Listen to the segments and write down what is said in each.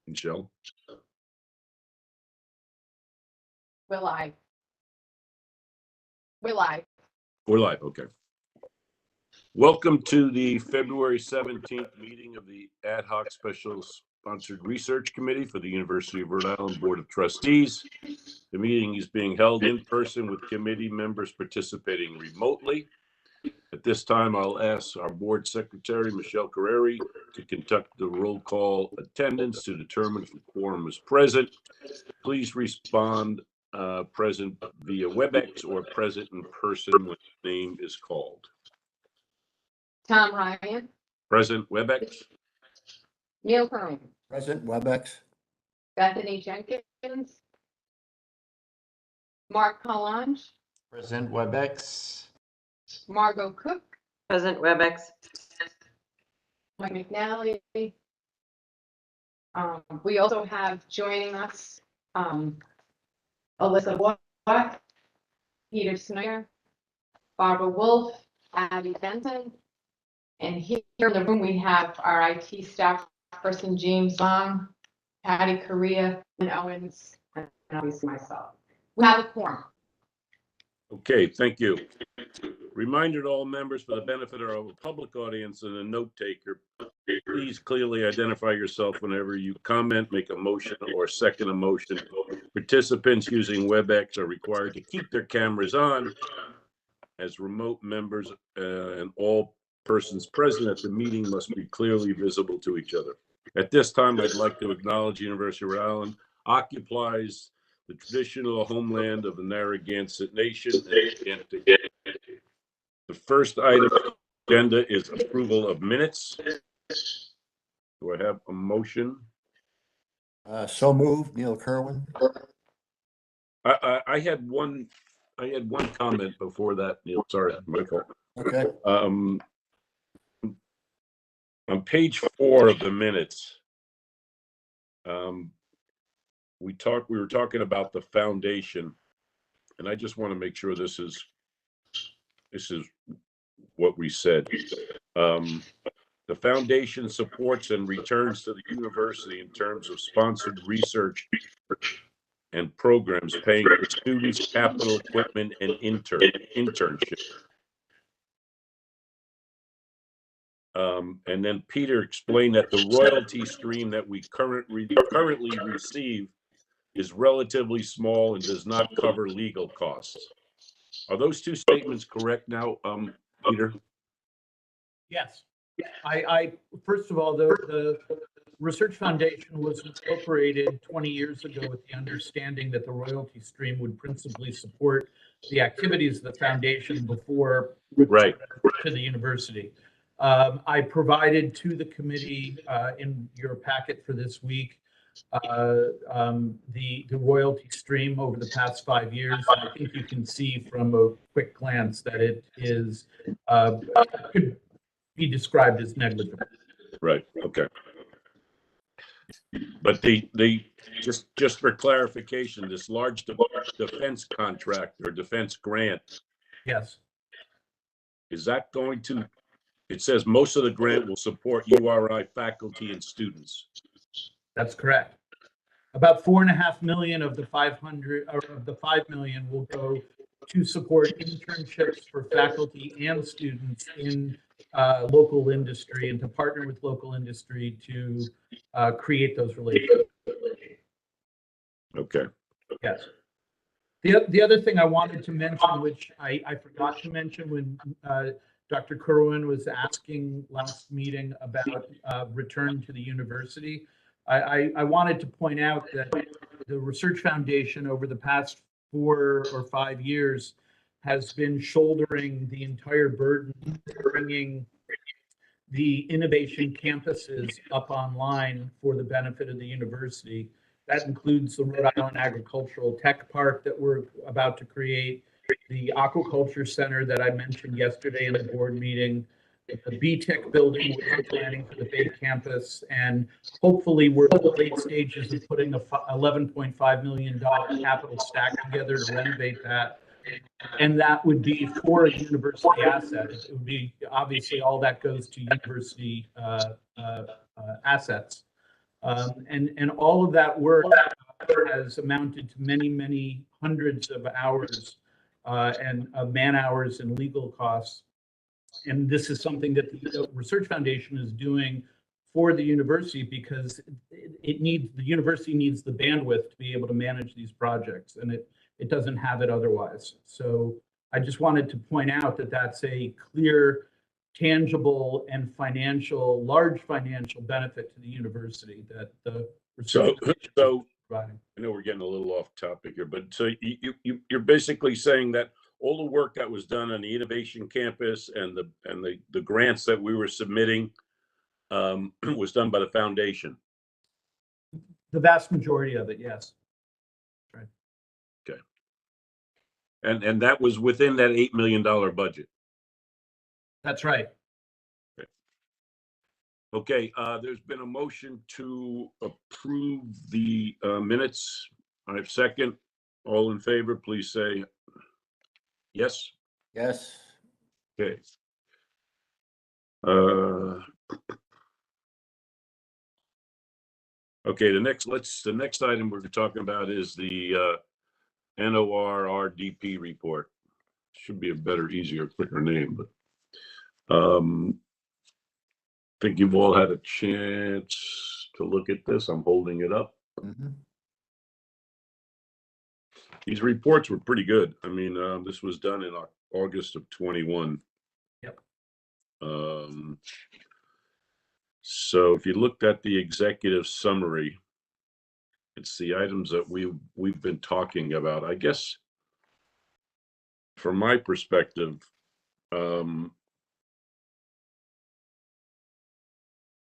Michelle? Will I? We're live, okay. Welcome to the February 17th meeting of the Ad Hoc Special Sponsored Research Committee for the University of Rhode Island Board of Trustees. The meeting is being held in person with committee members participating remotely. At this time, I'll ask our board secretary, Michelle Carreri, to conduct the roll call attendance to determine if the quorum is present. Please respond present via WebEx or present in person when the name is called. Tom Ryan, Present WebEx. Neil Curran, Present WebEx. Bethany Jenkins, Mark Collange, Present WebEx. Margot Cook, Present WebEx. Mike McNally. We also have joining us Alyssa Watt, Peter Snyder, Barbara Wolf, Abby Benton, and here in the room we have our IT staff person James Long, Patty Correa, and Owens, and obviously myself. We have a quorum. Okay, thank you. Reminder to all members, for the benefit of our public audience and a note taker, please clearly identify yourself whenever you comment, make a motion, or second a motion. Participants using WebEx are required to keep their cameras on as remote members, and all persons present at the meeting must be clearly visible to each other. At this time, I'd like to acknowledge the University of Rhode Island occupies the traditional homeland of the Narragansett Nation. The first item on the agenda is approval of minutes. Do I have a motion? So moved, Neil Kerwin. I had one comment before that, Neil. Sorry, my fault. Okay. On page 4 of the minutes, we were talking about the foundation, and I just want to make sure this is what we said. The foundation supports and returns to the university in terms of sponsored research and programs, paying for students, capital equipment, and internship. And then Peter explained that the royalty stream that we currently receive is relatively small and does not cover legal costs. Are those two statements correct now, Peter? Yes. I first of all, the Research Foundation was incorporated 20 years ago with the understanding that the royalty stream would principally support the activities of the foundation before Right. to the university. I provided to the committee in your packet for this week the royalty stream over the past 5 years. I think you can see from a quick glance that it is could be described as negligible. Right. Okay. But the just for clarification, this large defense contract or defense grant, Yes. is that going to? It says most of the grant will support URI faculty and students. That's correct. About 4.5 million of the 500 or of the 5 million will go to support internships for faculty and students in local industry and to partner with local industry to create those relationships. Okay. Yes. The other thing I wanted to mention, which I forgot to mention when Dr. Kerwin was asking last meeting about return to the university, I wanted to point out that the Research Foundation over the past 4 or 5 years has been shouldering the entire burden of bringing the innovation campuses up online for the benefit of the university. That includes the Rhode Island Agricultural Tech Park that we're about to create, the Aquaculture Center that I mentioned yesterday in the board meeting, the BTech building, which we're planning for the Bay campus, and hopefully we're in the late stages of putting a $11.5 million capital stack together to renovate that. And that would be for a university asset. It would be, obviously, all that goes to university assets. And all of that work has amounted to many, many hundreds of hours and man hours and legal costs. And this is something that the Research Foundation is doing for the university because the university needs the bandwidth to be able to manage these projects, and it doesn't have it otherwise. So I just wanted to point out that that's a clear, tangible, and large financial benefit to the university that the Research Foundation is providing. I know we're getting a little off topic here, but so you're basically saying that all the work that was done on the innovation campus and the grants that we were submitting was done by the foundation. The vast majority of it, yes. Right. Okay. And that was within that $8 million budget. That's right. Okay, there's been a motion to approve the minutes. I have second. All in favor, please say yes. Yes. Okay. Okay, the next item we're talking about is the NOR RDP report. Should be a better, easier, quicker name, but I think you've all had a chance to look at this. I'm holding it up. Mhm. These reports were pretty good. I mean, this was done in August of 21. Yep. So if you looked at the executive summary, it's the items that we've been talking about. I guess from my perspective,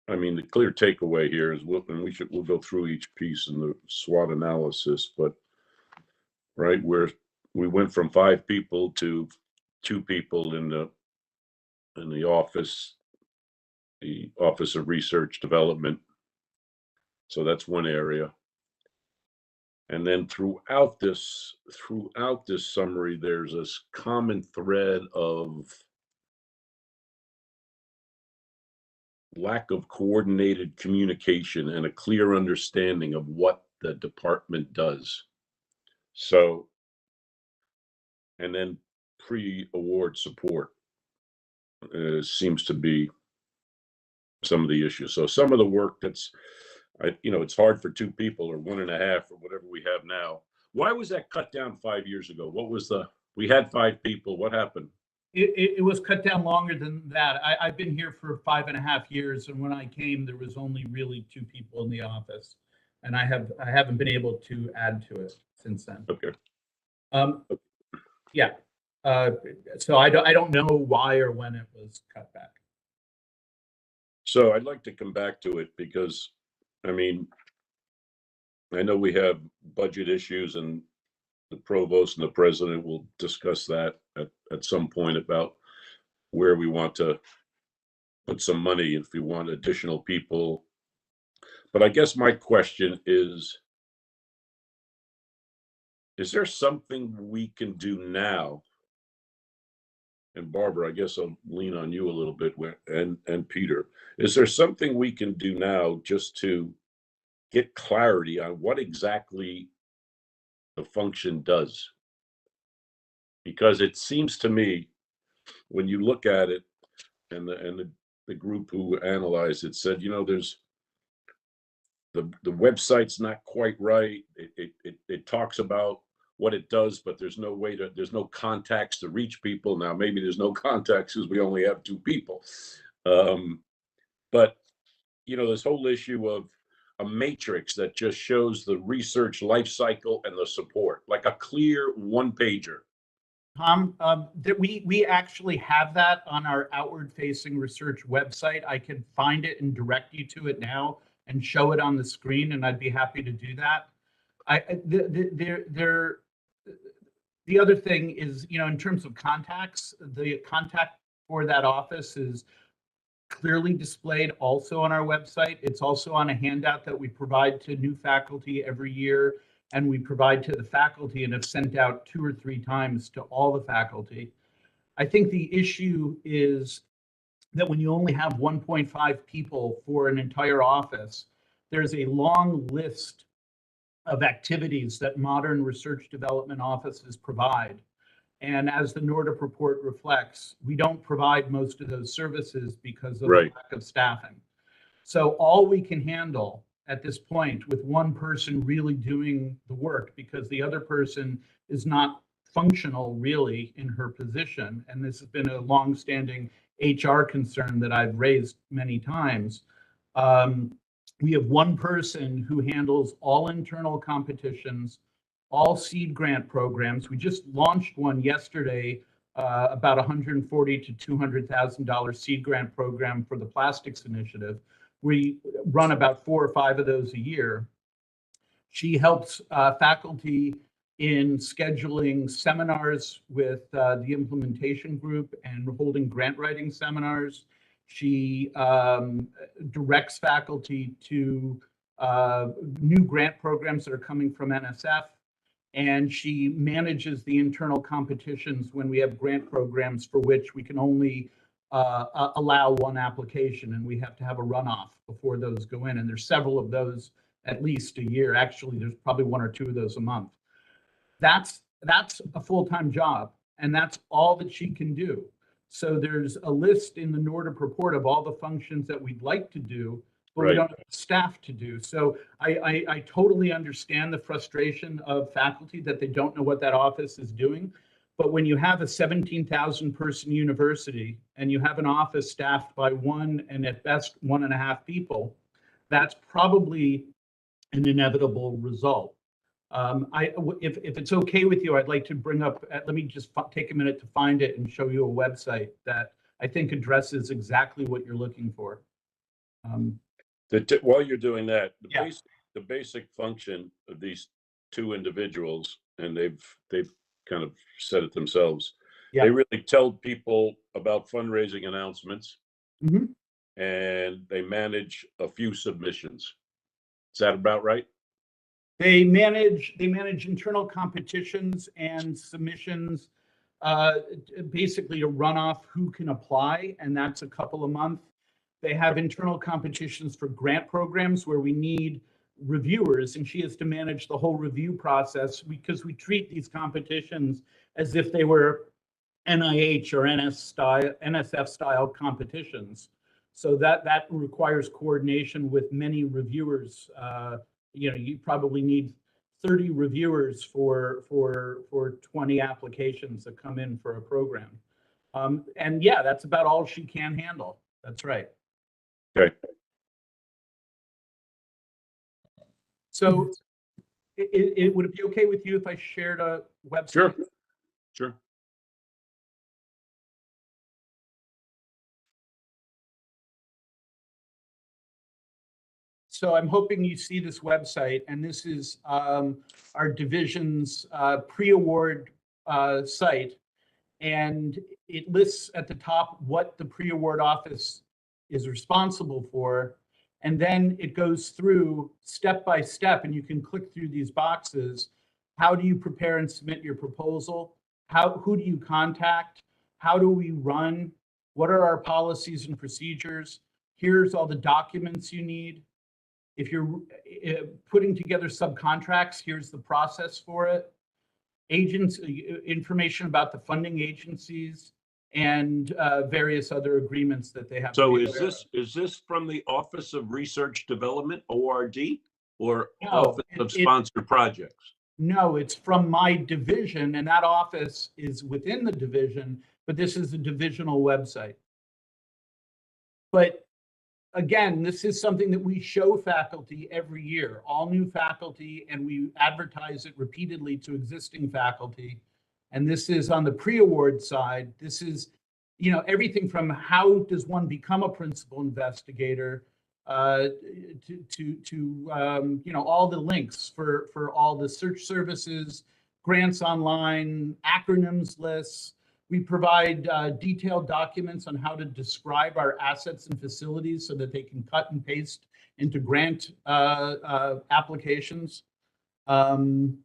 I mean, the clear takeaway here is we'll go through each piece in the SWOT analysis, but right where we went from 5 people to 2 people in the office of Research Development. So that's one area. And then throughout this summary, there's this common thread of lack of coordinated communication and a clear understanding of what the department does. So, and then pre-award support seems to be some of the issues. So some of the work that's, it's hard for 2 people or 1.5 or whatever we have now. Why was that cut down 5 years ago? We had 5 people. What happened? It was cut down longer than that. I've been here for 5.5 years, and when I came, there was only really 2 people in the office, and I haven't been able to add to it since then. Okay. Yeah. So I don't know why or when it was cut back. So I'd like to come back to it because, I mean, I know we have budget issues and the provost and the president will discuss that at some point about where we want to put some money if we want additional people. But I guess my question is there something we can do now? And Barbara, I guess I'll lean on you a little bit, and Peter. Is there something we can do now just to get clarity on what exactly the function does? Because it seems to me, when you look at it, and the group who analyzed it said, there's the website's not quite right. It talks about what it does, but there's no contacts to reach people. Now, maybe there's no contacts because we only have 2 people. But, this whole issue of a matrix that just shows the research life cycle and the support, like a clear 1-pager. Tom, that we actually have that on our outward-facing research website. I can find it and direct you to it now and show it on the screen, and I'd be happy to do that. The other thing is, in terms of contacts, the contact for that office is clearly displayed also on our website. It's also on a handout that we provide to new faculty every year, and we provide to the faculty and have sent out 2 or 3 times to all the faculty. I think the issue is that when you only have 1.5 people for an entire office, there's a long list of activities that modern research development offices provide. And as the NORDIP report reflects, we don't provide most of those services because of Right. lack of staffing. So all we can handle at this point with one person really doing the work, because the other person is not functional really in her position, and this has been a longstanding HR concern that I've raised many times. We have one person who handles all internal competitions, all seed grant programs. We just launched one yesterday, about $140,000 to $200,000 seed grant program for the plastics initiative. We run about 4 or 5 of those a year. She helps faculty in scheduling seminars with the implementation group and holding grant writing seminars. She directs faculty to new grant programs that are coming from NSF. And she manages the internal competitions when we have grant programs for which we can only allow one application, and we have to have a runoff before those go in. And there's several of those at least a year. Actually, there's probably 1 or 2 of those a month. That's a full-time job, and that's all that she can do. So there's a list in the NORDIP report of all the functions that we'd like to do, but we don't have staff to do. So I totally understand the frustration of faculty that they don't know what that office is doing. But when you have a 17,000 person university and you have an office staffed by 1 and at best 1.5 people, that's probably an inevitable result. If it's okay with you, I'd like to bring up, let me just take a minute to find it and show you a website that I think addresses exactly what you're looking for. While you're doing that, Yeah. the basic function of these 2 individuals, and they've kind of said it themselves. Yeah. They really tell people about fundraising announcements, Mhm. and they manage a few submissions. Is that about right? They manage internal competitions and submissions, basically to run off who can apply, and that's a couple a month. They have internal competitions for grant programs where we need reviewers, and she has to manage the whole review process because we treat these competitions as if they were NIH or NSF style competitions. So that requires coordination with many reviewers. You probably need 30 reviewers for 20 applications that come in for a program. And yeah, that's about all she can handle. That's right. Okay. So would it be okay with you if I shared a website? Sure. Sure. So I'm hoping you see this website, and this is our division's pre-award site. And it lists at the top what the pre-award office is responsible for. And then it goes through step by step, and you can click through these boxes. How do you prepare and submit your proposal? Who do you contact? How do we run? What are our policies and procedures? Here's all the documents you need. If you're putting together subcontracts, here's the process for it. Information about the funding agencies and various other agreements that they have. So is this from the Office of Research Development, ORD, or No, Office of Sponsored Projects? No, it's from my division, and that office is within the division, but this is a divisional website. But again, this is something that we show faculty every year, all new faculty, and we advertise it repeatedly to existing faculty. And this is on the pre-award side. This is, everything from how does one become a principal investigator to all the links for all the search services, grants online, acronyms lists. We provide detailed documents on how to describe our assets and facilities so that they can cut and paste into grant applications, and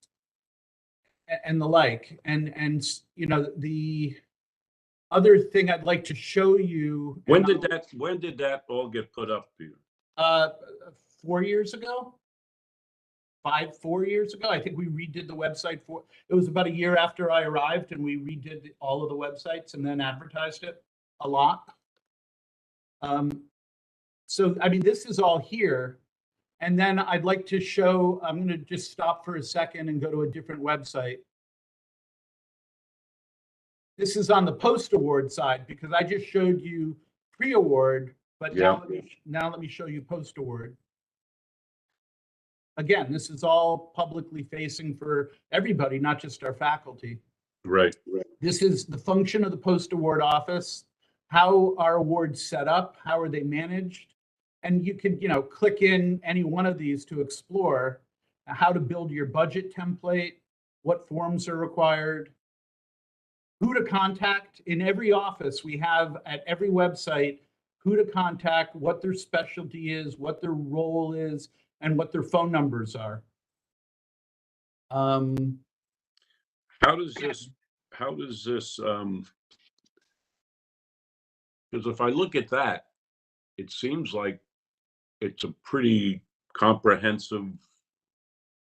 the like. And the other thing I'd like to show you. When did that all get put up for you? 4 years ago. 4 years ago. I think we redid the website it was about a year after I arrived, and we redid all of the websites and then advertised it a lot. So, I mean, this is all here. And then I'd like to show, I'm going to just stop for a second and go to a different website. This is on the post-award side because I just showed you pre-award, but now let me show you post-award. Again, this is all publicly facing for everybody, not just our faculty. Right. This is the function of the post-award office, how are awards set up, how are they managed? And you can, click in any one of these to explore how to build your budget template, what forms are required, who to contact. In every office we have at every website, who to contact, what their specialty is, what their role is, and what their phone numbers are. How does this, because if I look at that, it seems like it's a pretty comprehensive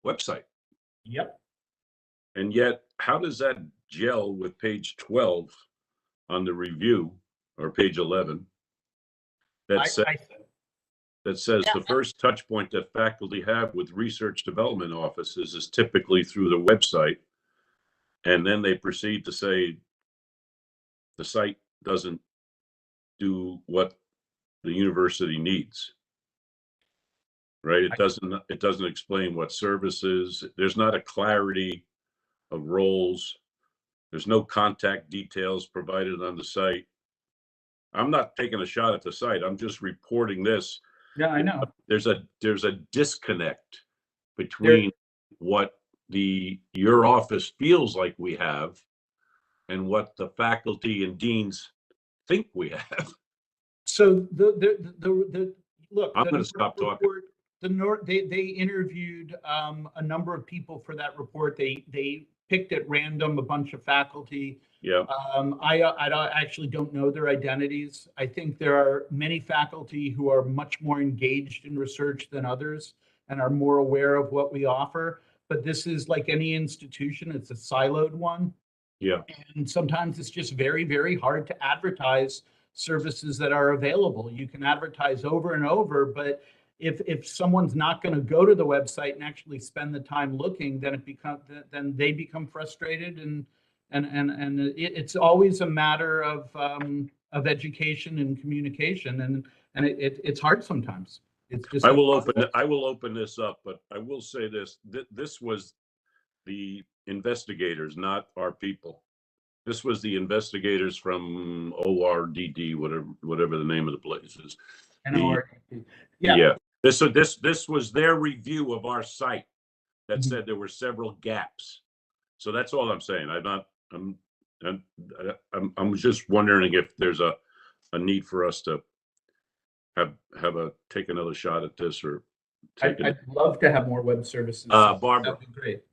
website. Yep. And yet, how does that gel with page 12 on the review, or page 11? That says the first touch point that faculty have with research development offices is typically through the website. And then they proceed to say the site doesn't do what the university needs. Right? It doesn't explain what services. There's not a clarity of roles. There's no contact details provided on the site. I'm not taking a shot at the site. I'm just reporting this. Yeah, I know. There's a disconnect between what your office feels like we have and what the faculty and deans think we have. So look, I'm going to stop talking. They interviewed a number of people for that report. They picked at random a bunch of faculty. Yeah. I actually don't know their identities. I think there are many faculty who are much more engaged in research than others and are more aware of what we offer. But this is like any institution, it's a siloed one. Yeah. And sometimes it's just very, very hard to advertise services that are available. You can advertise over and over, but if someone's not going to go to the website and actually spend the time looking, then they become frustrated, and it's always a matter of education and communication, and it's hard sometimes. It's just I will open this up, but I will say this: this was the investigators, not our people. This was the investigators from ORDD, whatever the name of the place is. Yeah. This was their review of our site that said there were several gaps. So that's all I'm saying. I'm just wondering if there's a need for us to take another shot at this, or I'd love to have more web services. Barbara. That'd be great.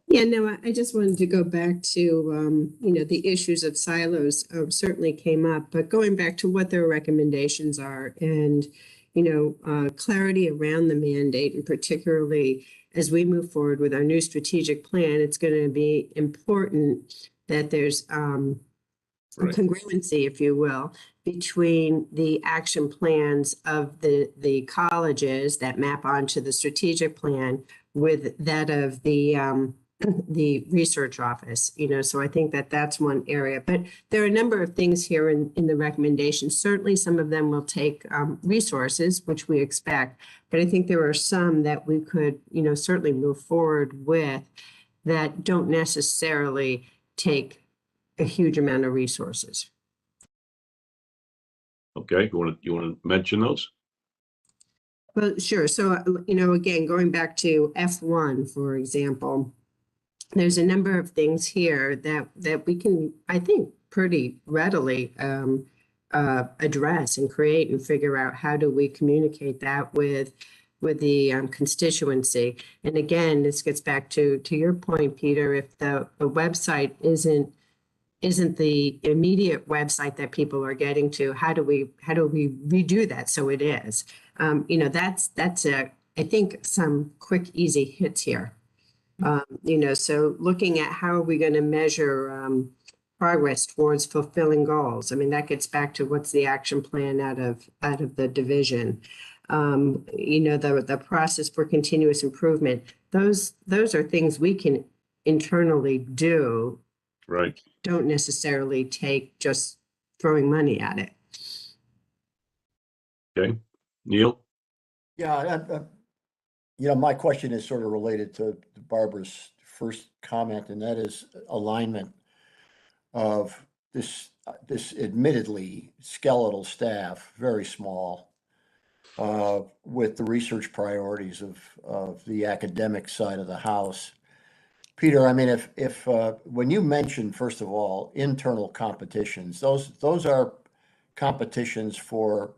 Yeah, no, I just wanted to go back to, the issues of silos certainly came up, but going back to what their recommendations are and, clarity around the mandate, and particularly as we move forward with our new strategic plan, it's going to be important that there's a congruency, if you will, between the action plans of the colleges that map onto the strategic plan with that of the research office, so I think that's one area. But there are a number of things here in the recommendations. Certainly some of them will take resources, which we expect, but I think there are some that we could, certainly move forward with that don't necessarily take a huge amount of resources. Okay, you want to mention those? Well, sure. So, again, going back to F1, for example, there's a number of things here that we can, I think, pretty readily address and create and figure out how do we communicate that with the constituency. And again, this gets back to your point, Peter, if the website isn't isn't the immediate website that people are getting to. How do we redo that so it is? That's I think some quick, easy hits here. So looking at how are we going to measure progress towards fulfilling goals? I mean, that gets back to what's the action plan out of the division. The process for continuous improvement. Those are things we can internally do. Right. Don't necessarily take just throwing money at it. Okay. Neil? Yeah, my question is sort of related to Barbara's first comment, and that is alignment of this admittedly skeletal staff, very small, with the research priorities of the academic side of the house. Peter, I mean, if when you mentioned, first of all, internal competitions, those are competitions for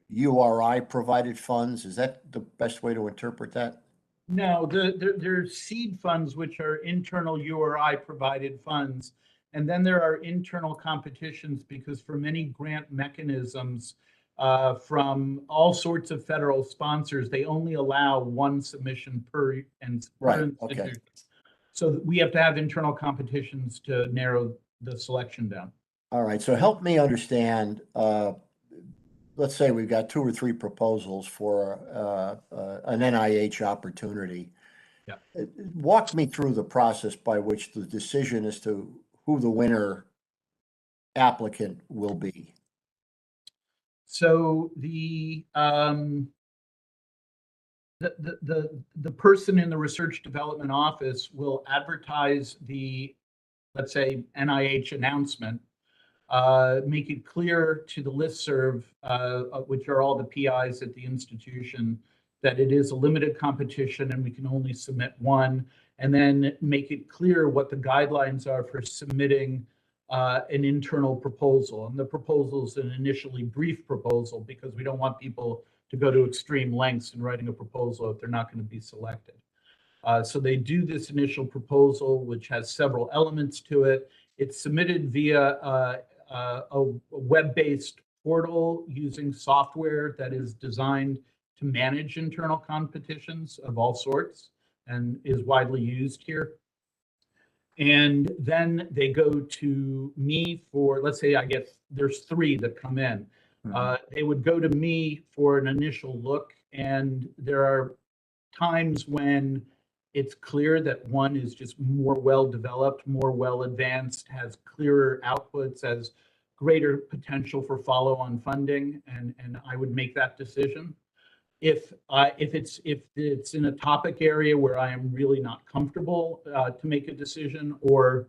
URI provided funds. Is that the best way to interpret that? No, there's seed funds, which are internal URI provided funds. And then there are internal competitions because for many grant mechanisms from all sorts of federal sponsors, they only allow one submission per institution. Okay. So we have to have internal competitions to narrow the selection down. All right. So help me understand. Let's say we've got 2 or 3 proposals for an NIH opportunity. Yeah. Walk me through the process by which the decision as to who the winner applicant will be. So the person in the research development office will advertise the, let's say, NIH announcement, make it clear to the listserv, which are all the PIs at the institution, that it is a limited competition and we can only submit one, and then make it clear what the guidelines are for submitting an internal proposal. And the proposal is an initially brief proposal because we don't want people to go to extreme lengths in writing a proposal if they're not going to be selected. So they do this initial proposal, which has several elements to it. It's submitted via a web-based portal using software that is designed to manage internal competitions of all sorts and is widely used here. And then they go to me for, let's say I get, there's 3 that come in. They would go to me for an initial look, and there are times when it's clear that one is just more well-developed, more well-advanced, has clearer outputs, has greater potential for follow-on funding, and I would make that decision. If it's in a topic area where I am really not comfortable to make a decision, or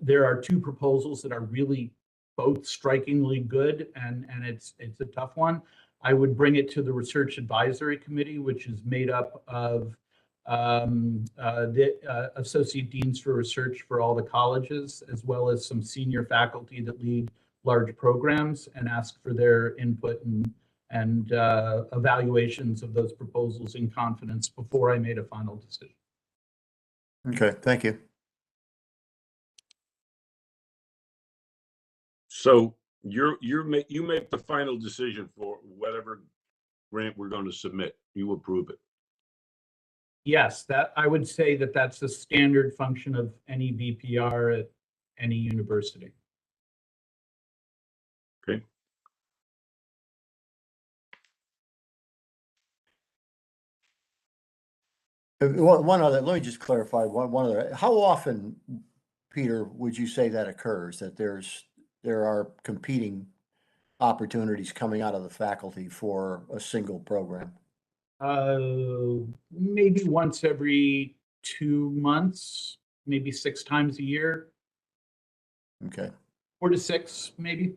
there are 2 proposals that are really both strikingly good, and it's a tough one, I would bring it to the Research Advisory Committee, which is made up of the associate deans for research for all the colleges, as well as some senior faculty that lead large programs, and ask for their input and evaluations of those proposals in confidence before I made a final decision. Okay, thank you. So you make the final decision for whatever grant we're going to submit. You approve it. Yes, that I would say that that's the standard function of any VPR at any university. Okay. One other, let me just clarify one other. How often, Peter, would you say that occurs, that there are competing opportunities coming out of the faculty for a single program? Maybe once every 2 months, maybe 6 times a year. Okay. 4 to 6, maybe.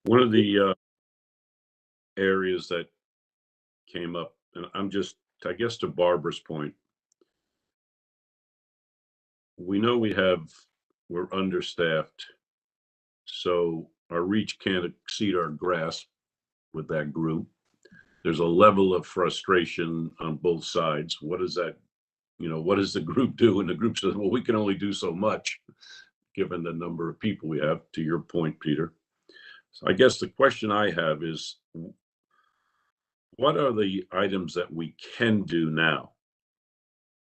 One of the areas that came up, and I guess to Barbara's point, we know we're understaffed, so our reach can't exceed our grasp with that group. there's a level of frustration on both sides. What does that, what does the group do? And the group says, well, we can only do so much given the number of people we have, to your point, Peter. So I guess the question I have is, what are the items that we can do now?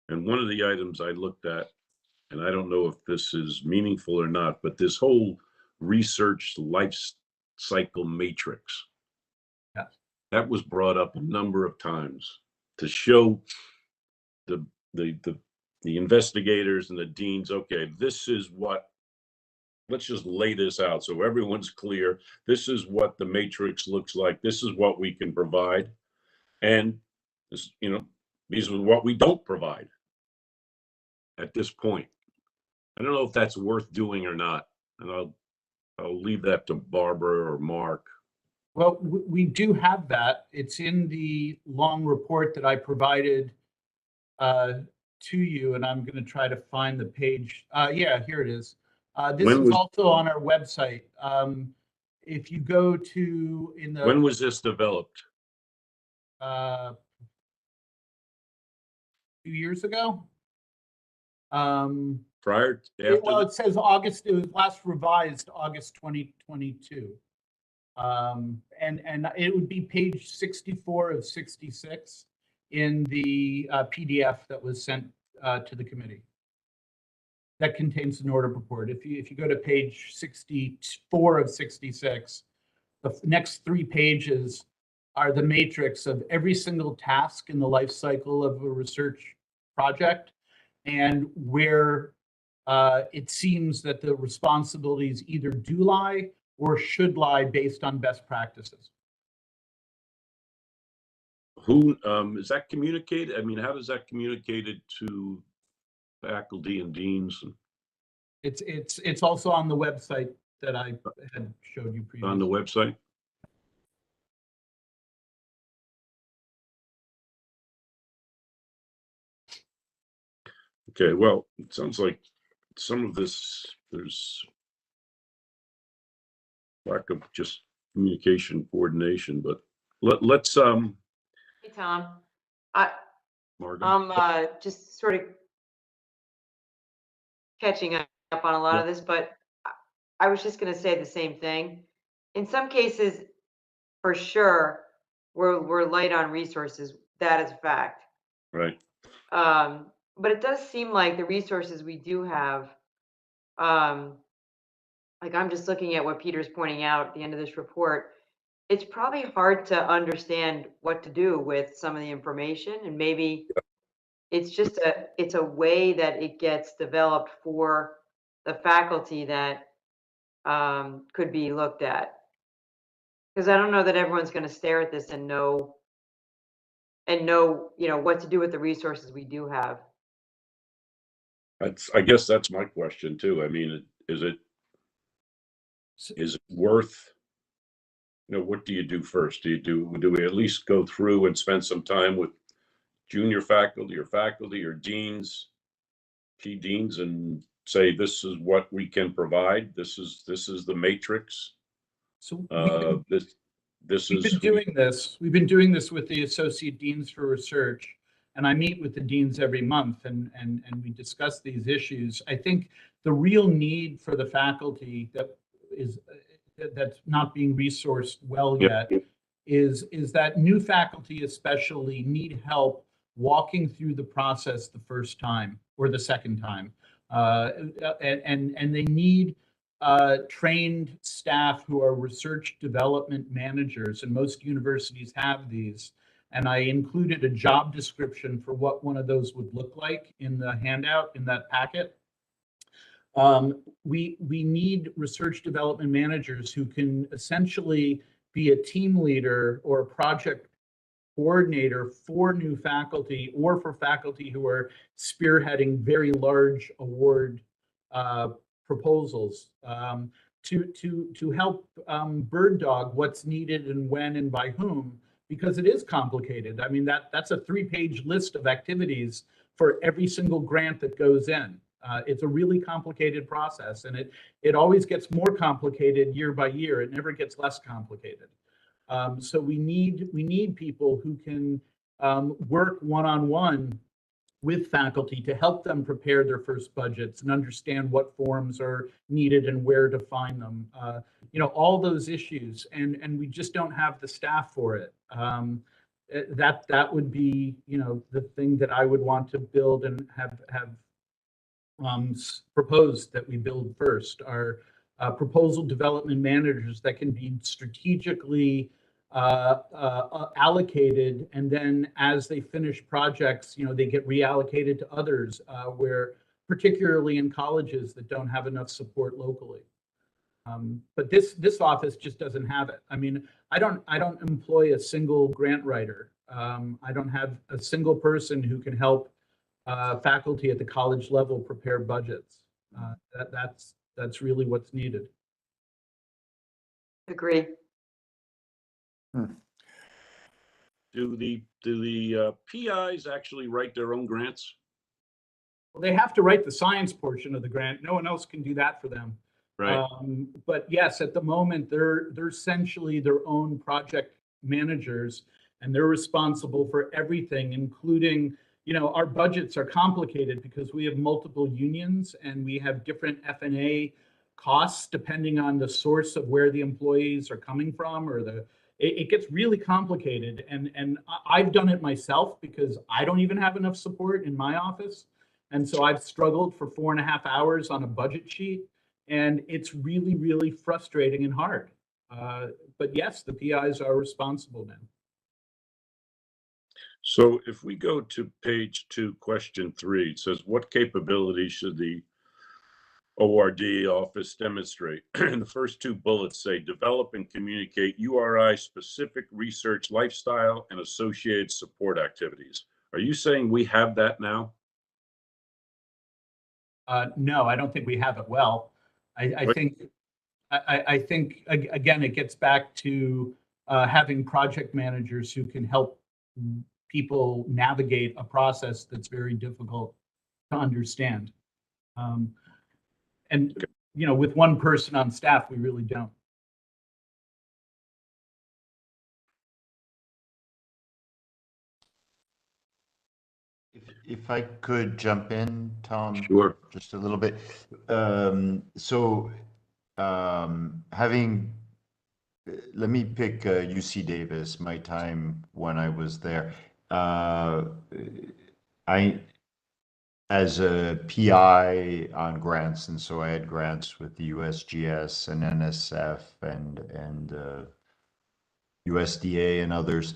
And one of the items I looked at, and I don't know if this is meaningful or not, but this whole research life cycle matrix. Yeah. That was brought up a number of times to show the investigators and the deans, okay, this is what, let's just lay this out so everyone's clear. This is what the matrix looks like. This is what we can provide. And this, these are what we don't provide at this point. I don't know if that's worth doing or not. And I'll leave that to Barbara or Mark. Well, we do have that. It's in the long report that I provided to you, and I'm going to try to find the page. Yeah, here it is. This is also on our website. If you go to when was this developed? 2 years ago. Prior to, well, it says August. It was last revised August 2022. And it would be page 64 of 66 in the PDF that was sent to the committee. That contains an order report. If you go to page 64 of 66, the next 3 pages are the matrix of every single task in the life cycle of a research project, and where it seems that the responsibilities either do lie or should lie based on best practices. Who is that communicated? I mean, how does that communicated to faculty and deans? It's also on the website that I had showed you previously. On the website? Okay, well, it sounds like some of this, there's lack of just communication coordination, but let's Hey, Tom. Margaret. I'm just sort of catching up on a lot of this, but I was just going to say the same thing. In some cases, for sure, we're light on resources. That is a fact. Right. But it does seem like the resources we do have, like I'm just looking at what Peter's pointing out at the end of this report. It's probably hard to understand what to do with some of the information, and maybe it's just it's a way that it gets developed for the faculty that could be looked at. Because I don't know that everyone's going to stare at this and know what to do with the resources we do have. I guess that's my question too. I mean, is it worth, what do you do first? Do we at least go through and spend some time with junior faculty or deans, key deans, and say, this is what we can provide. This is the matrix. So we've been doing this with the associate deans for research, and I meet with the deans every month, and we discuss these issues. I think the real need for the faculty that's not being resourced well yet is that new faculty especially need help walking through the process the first time or the second time, and they need trained staff who are research development managers, and most universities have these. And I included a job description for what one of those would look like in the handout in that packet. We need research development managers who can essentially be a team leader or a project coordinator for new faculty, or for faculty who are spearheading very large award proposals, to help bird dog what's needed and when and by whom, because it is complicated. I mean, that's a 3-page list of activities for every single grant that goes in. It's a really complicated process, and it always gets more complicated year by year. It never gets less complicated. So we need people who can work one-on-one with faculty to help them prepare their first budgets and understand what forms are needed and where to find them. All those issues, and we just don't have the staff for it. That would be, the thing that I would want to build and have proposed that we build first are proposal development managers that can be strategically allocated, and then as they finish projects, they get reallocated to others, where particularly in colleges that don't have enough support locally. But this office just doesn't have it. I mean, I don't employ a single grant writer. I don't have a single person who can help faculty at the college level prepare budgets. That's really what's needed. Agree. Do the PIs actually write their own grants? Well, they have to write the science portion of the grant. No one else can do that for them. Right. But yes, at the moment, they're essentially their own project managers, and they're responsible for everything, including, our budgets are complicated because we have multiple unions and we have different F&A costs depending on the source of where the employees are coming from, or it gets really complicated. And I've done it myself because I don't even have enough support in my office. And so I've struggled for 4.5 hours on a budget sheet, and it's really, really frustrating and hard. But yes, the PIs are responsible now. So if we go to page 2, question 3, it says, what capabilities should the ORD office demonstrate? And the first 2 bullets say, develop and communicate URI specific research lifestyle and associated support activities. Are you saying we have that now? No, I don't think we have it well. I think again, it gets back to having project managers who can help people navigate a process that's very difficult to understand. And with one person on staff, we really don't. If I could jump in, Tom, Sure. just a little bit. Let me pick UC Davis, my time when I was there. As a PI on grants, and so I had grants with the USGS and NSF and USDA and others.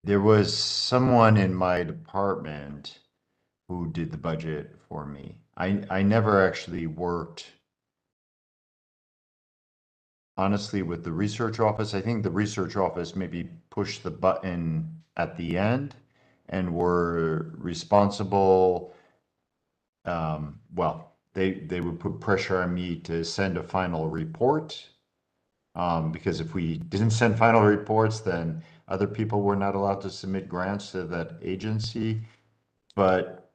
There was someone in my department who did the budget for me. I never actually worked, honestly, with the research office. I think the research office maybe pushed the button at the end and were responsible. Well, they would put pressure on me to send a final report, because if we didn't send final reports, then other people were not allowed to submit grants to that agency. But,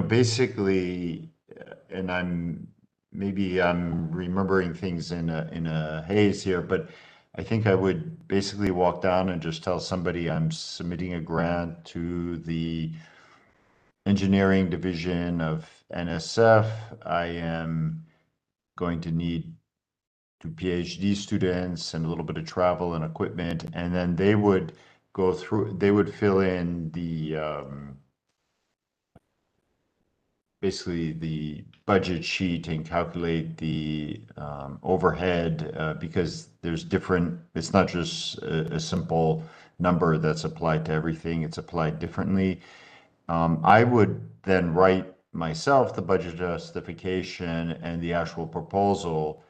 basically, and I'm remembering things in a haze here, but I think I would basically walk down and just tell somebody I'm submitting a grant to the engineering division of NSF. I am going to need 2 PhD students and a little bit of travel and equipment, and then they would go through, they would fill in the basically the budget sheet and calculate the overhead, because there's different, it's not just a simple number that's applied to everything, it's applied differently. I would then write myself the budget justification and the actual proposal.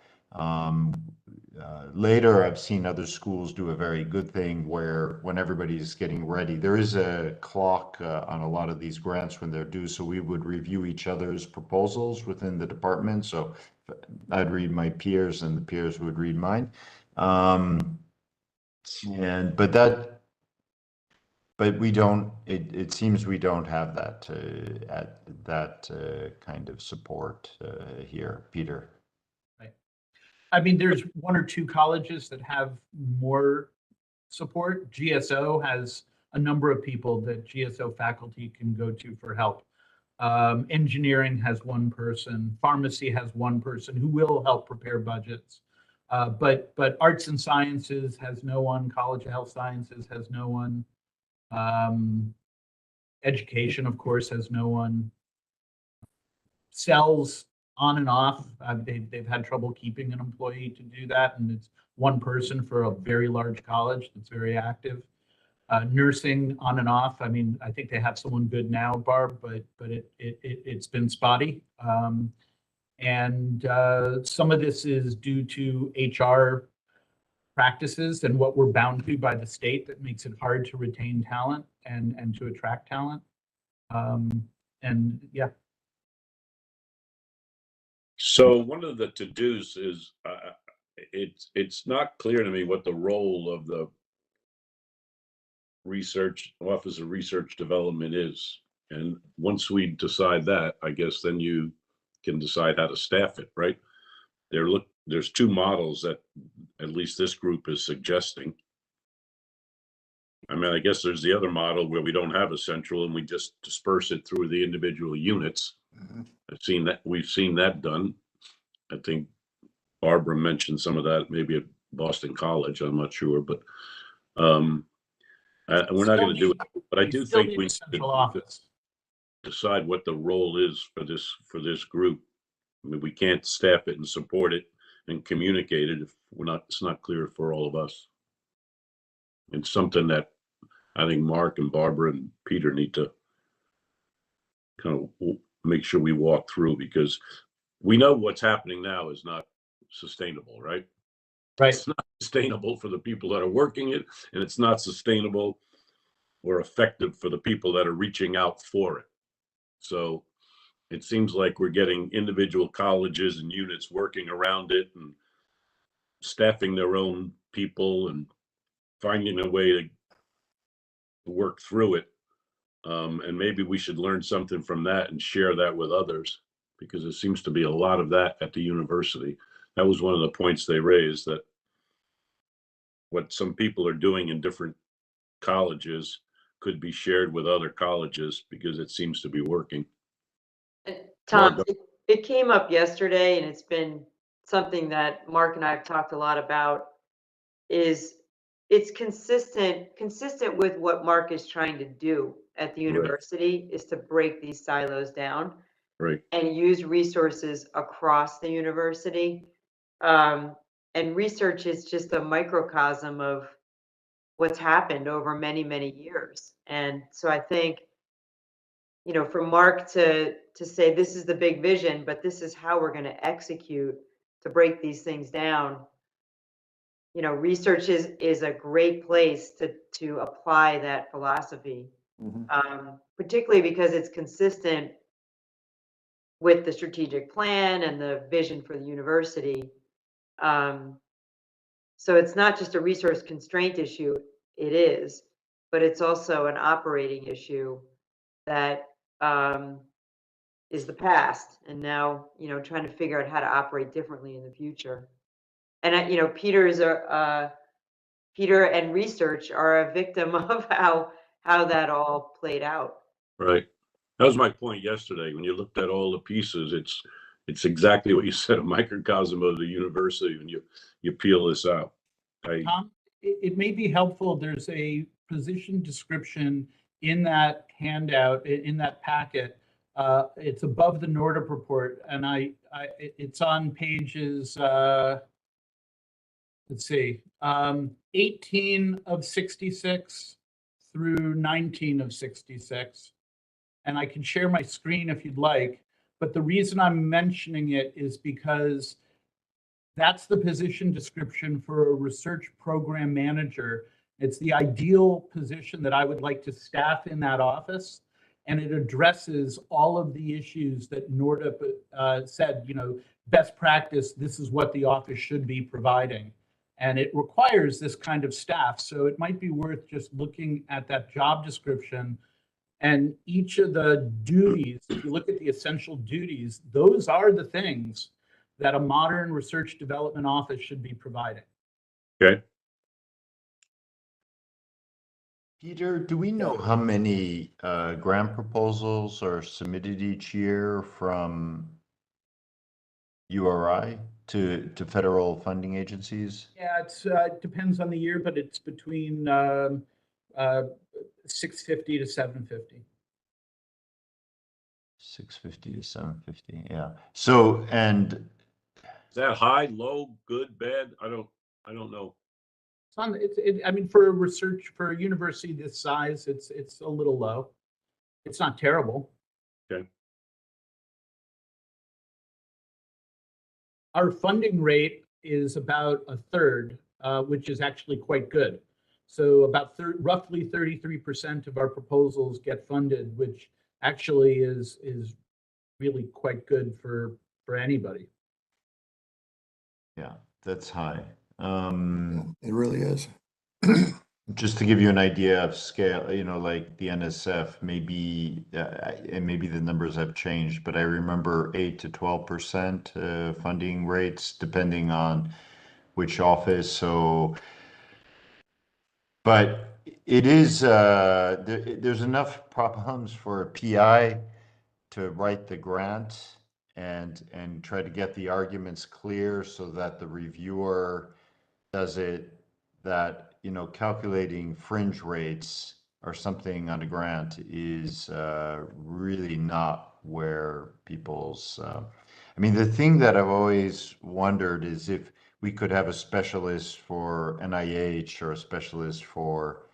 Later, I've seen other schools do a very good thing where when everybody's getting ready, there is a clock on a lot of these grants when they're due. So we would review each other's proposals within the department. So I'd read my peers and the peers would read mine. But we don't, it seems we don't have that kind of support here, Peter. Right. I mean, there's one or two colleges that have more support. GSO has a number of people that GSO faculty can go to for help. Engineering has one person, pharmacy has one person who will help prepare budgets. But arts and sciences has no one, College of Health Sciences has no one. Education, of course, has no one. Cells on and off, they've had trouble keeping an employee to do that, and it's one person for a very large college that's very active. Nursing on and off. I mean, I think they have someone good now, Barb, but it's been spotty. And some of this is due to HR practices and what we're bound to by the state that makes it hard to retain talent and to attract talent. And yeah. So one of the to-dos is, it's not clear to me what the role of the Office of Research Development is. And once we decide that, I guess then you can decide how to staff it, right? There's two models that at least this group is suggesting. I mean, I guess there's the other model where we don't have a central and we just disperse it through the individual units. We've seen that done. I think Barbara mentioned some of that, maybe at Boston College, I'm not sure, but we're not going to do it. But I do think we central office. Decide what the role is for this group. I mean, we can't staff it and support it and communicate it if it's not clear for all of us. It's something that I think Mark and Barbara and Peter need to kind of make sure we walk through, because we know what's happening now is not sustainable, right? Right. It's not sustainable for the people that are working it, and it's not sustainable or effective for the people that are reaching out for it. So it seems like we're getting individual colleges and units working around it and staffing their own people and finding a way to work through it. And maybe we should learn something from that and share that with others, because there seems to be a lot of that at the university. That was one of the points they raised, that what some people are doing in different colleges could be shared with other colleges because it seems to be working. Tom, it came up yesterday, and it's been something that Mark and I have talked a lot about. Is it's consistent with what Mark is trying to do at the university, is to break these silos down, right, and use resources across the university. And research is just a microcosm of what's happened over many, many years. And so I think, you know, for Mark to say this is the big vision, but this is how we're going to execute to break these things down. You know, research is a great place to apply that philosophy, particularly because it's consistent with the strategic plan and the vision for the university. So it's not just a resource constraint issue, it is, but it's also an operating issue that is the past, and now, you know, trying to figure out how to operate differently in the future. And you know, Peter and research are a victim of how that all played out. right. That was my point yesterday. When you looked at all the pieces, it's exactly what you said, a microcosm of the university when you peel this out. Tom, it may be helpful. There's a position description in that handout, in that packet. It's above the NORDIP report, and it's on pages, let's see, 18 of 66 through 19 of 66. And I can share my screen if you'd like, but the reason I'm mentioning it is because that's the position description for a research program manager. It's the ideal position that I would like to staff in that office. And it addresses all of the issues that NORDIP said, you know, best practice, this is what the office should be providing. And it requires this kind of staff. So it might be worth just looking at that job description, and each of the duties. If you look at the essential duties, those are the things that a modern research development office should be providing. Okay. Peter, do we know how many grant proposals are submitted each year from URI to federal funding agencies? Yeah, it depends on the year, but it's between 650 to 750. 650 to 750, yeah. So, and Is that high, low, good, bad? I don't know. I mean, for research, for a university this size, it's a little low. It's not terrible. Okay. Our funding rate is about a third, which is actually quite good. So about roughly 33% of our proposals get funded, which actually is really quite good for anybody. yeah, that's high. It really is. Just to give you an idea of scale, you know, like the NSF, maybe, and maybe the numbers have changed, but I remember 8 to 12% funding rates, depending on which office. So, but it is, there's enough problems for a PI to write the grant and try to get the arguments clear so that the reviewer does it, that, you know, calculating fringe rates or something on a grant is really not where people's, I mean, the thing that I've always wondered is if we could have a specialist for NIH or a specialist for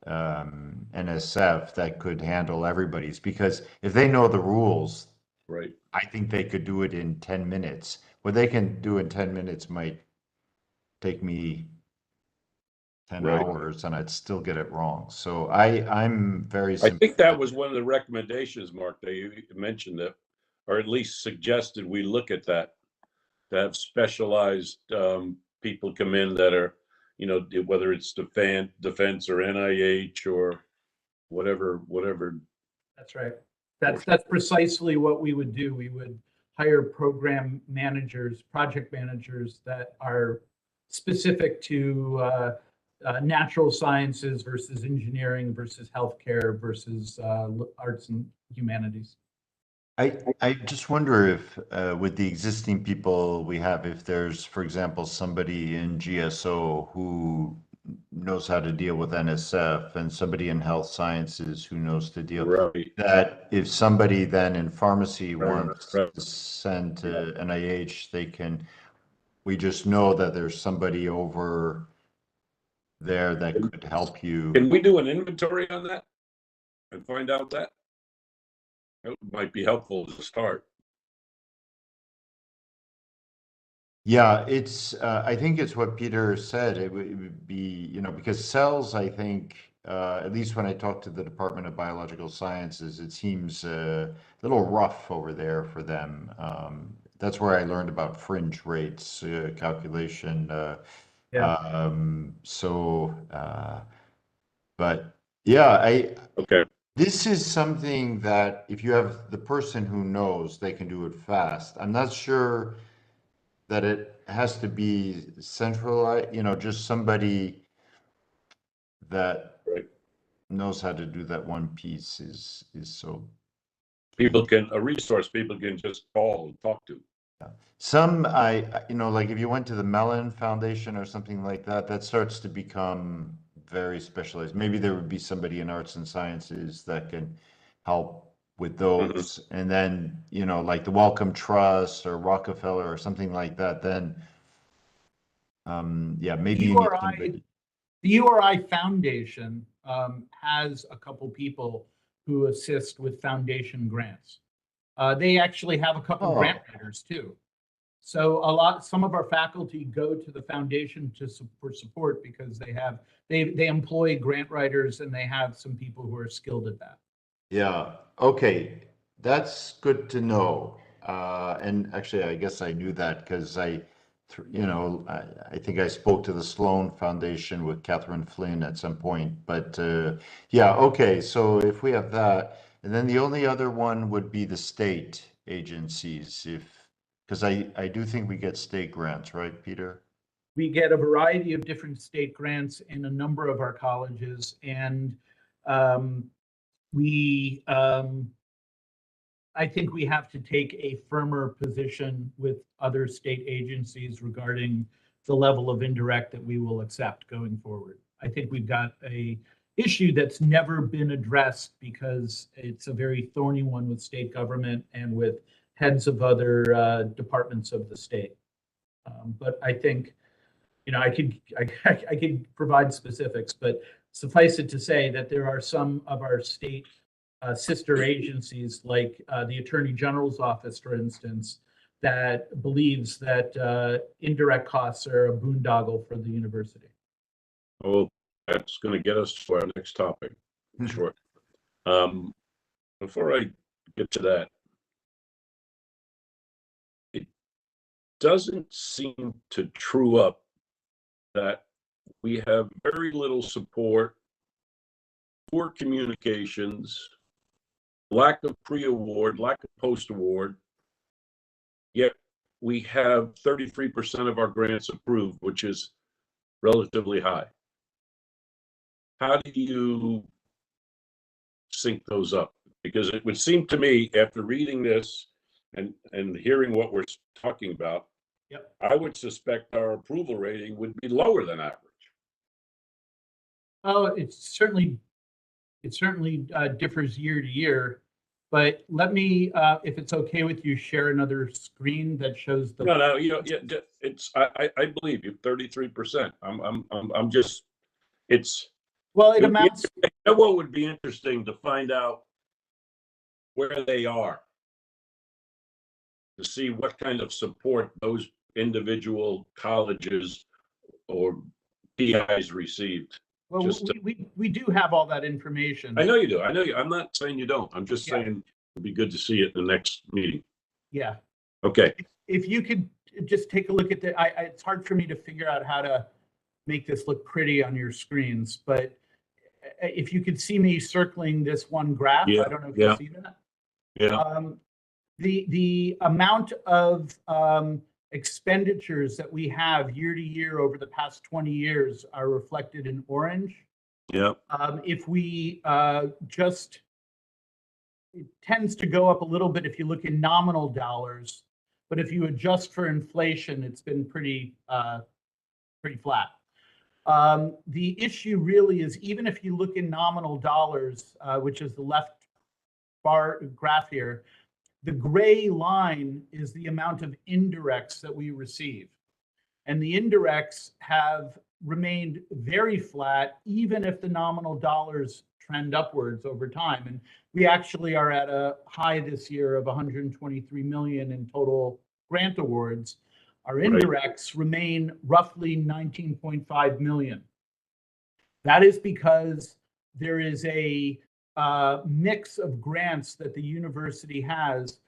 NSF that could handle everybody's, because if they know the rules, Right. I think they could do it in 10 minutes. What they can do in 10 minutes might take me 10 Right. hours and I'd still get it wrong. So I'm very I think that was one of the recommendations, Mark, that you mentioned, that, or at least suggested we look at that, to have specialized people come in that are, you know, whether it's defense or NIH or whatever. That's right. That's precisely what we would do. We would hire program managers, project managers that are specific to natural sciences versus engineering versus healthcare versus arts and humanities. I just wonder if with the existing people we have, if there's, for example, somebody in GSO who knows how to deal with NSF and somebody in health sciences who knows to deal, Right. that if somebody then in pharmacy Right, wants right. to send to NIH, they can, we just know that there's somebody over there that could help you. Can we do an inventory on that and find out that? That might be helpful to start. Yeah, it's, I think it's what Peter said. It would be, you know, because cells, I think, at least when I talk to the Department of Biological Sciences, it seems a little rough over there for them. That's where I learned about fringe rates calculation. But yeah, Okay. this is something that if you have the person who knows, they can do it fast. I'm not sure that it has to be centralized, you know, just somebody that Right. knows how to do that one piece is so. A resource people can just call and talk to. Some, you know, like if you went to the Mellon Foundation or something like that, that starts to become very specialized. Maybe there would be somebody in arts and sciences that can help with those. And then, you know, like the Wellcome Trust or Rockefeller or something like that, then, yeah, maybe you need somebody. The URI Foundation has a couple people who assist with foundation grants. They actually have a couple grant writers too. So some of our faculty go to the foundation for support because they employ grant writers and they have some people who are skilled at that. Yeah, okay, that's good to know. And actually, I guess I knew that because you know, I think I spoke to the Sloan Foundation with Catherine Flynn at some point. But yeah, okay, so if we have that, and then the only other one would be the state agencies, if Because I do think we get state grants, right, Peter? We get a variety of different state grants in a number of our colleges, and we, I think we have to take a firmer position with other state agencies regarding the level of indirect that we will accept going forward. I think we've got a issue that's never been addressed because it's a very thorny one with state government and with heads of other departments of the state. But I think, you know, I could provide specifics, but suffice it to say that there are some of our state sister agencies, like the Attorney General's office, for instance, that believes that indirect costs are a boondoggle for the university. Well, that's going to get us to our next topic. Sure. Before I get to that, it doesn't seem to true up that we have very little support, poor communications, lack of pre-award, lack of post-award, yet we have 33% of our grants approved, which is relatively high. How do you sync those up? Because it would seem to me, after reading this and hearing what we're talking about, Yep. I would suspect our approval rating would be lower than average. Oh, it certainly differs year to year. But let me, if it's okay with you, share another screen that shows the. No, you know, yeah, it's I believe you, 33%. I'm just, it's. Well, it amounts. You know what would be interesting to find out where they are, to see what kind of support those individual colleges or PIs received. Well, Just we do have all that information. I know you do. I know you. I'm not saying you don't. I'm just Yeah. saying it'd be good to see it in the next meeting. Yeah. Okay. If you could just take a look at it's hard for me to figure out how to make this look pretty on your screens, but if you could see me circling this one graph, Yeah, I don't know if yeah. you see that. Yeah. The amount of expenditures that we have year to year over the past 20 years are reflected in orange. Yeah. If we it tends to go up a little bit if you look in nominal dollars, but if you adjust for inflation, it's been pretty flat. The issue really is, even if you look in nominal dollars, which is the left bar graph here, the gray line is the amount of indirects that we receive. And the indirects have remained very flat, even if the nominal dollars trend upwards over time. And we actually are at a high this year of 123 million in total grant awards. Our indirects remain roughly 19.5 million. That is because there is a mix of grants that the university has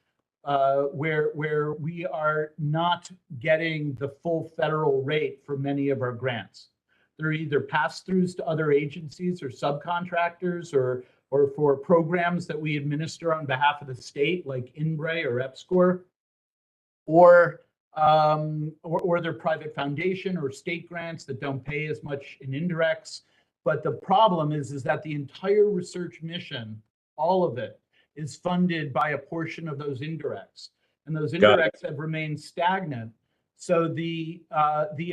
where we are not getting the full federal rate for many of our grants. They're either pass-throughs to other agencies or subcontractors or for programs that we administer on behalf of the state, like INBRE or EPSCoR, or they're private foundation or state grants that don't pay as much in indirects. But the problem is that the entire research mission, all of it, is funded by a portion of those indirects. And those indirects have remained stagnant. So the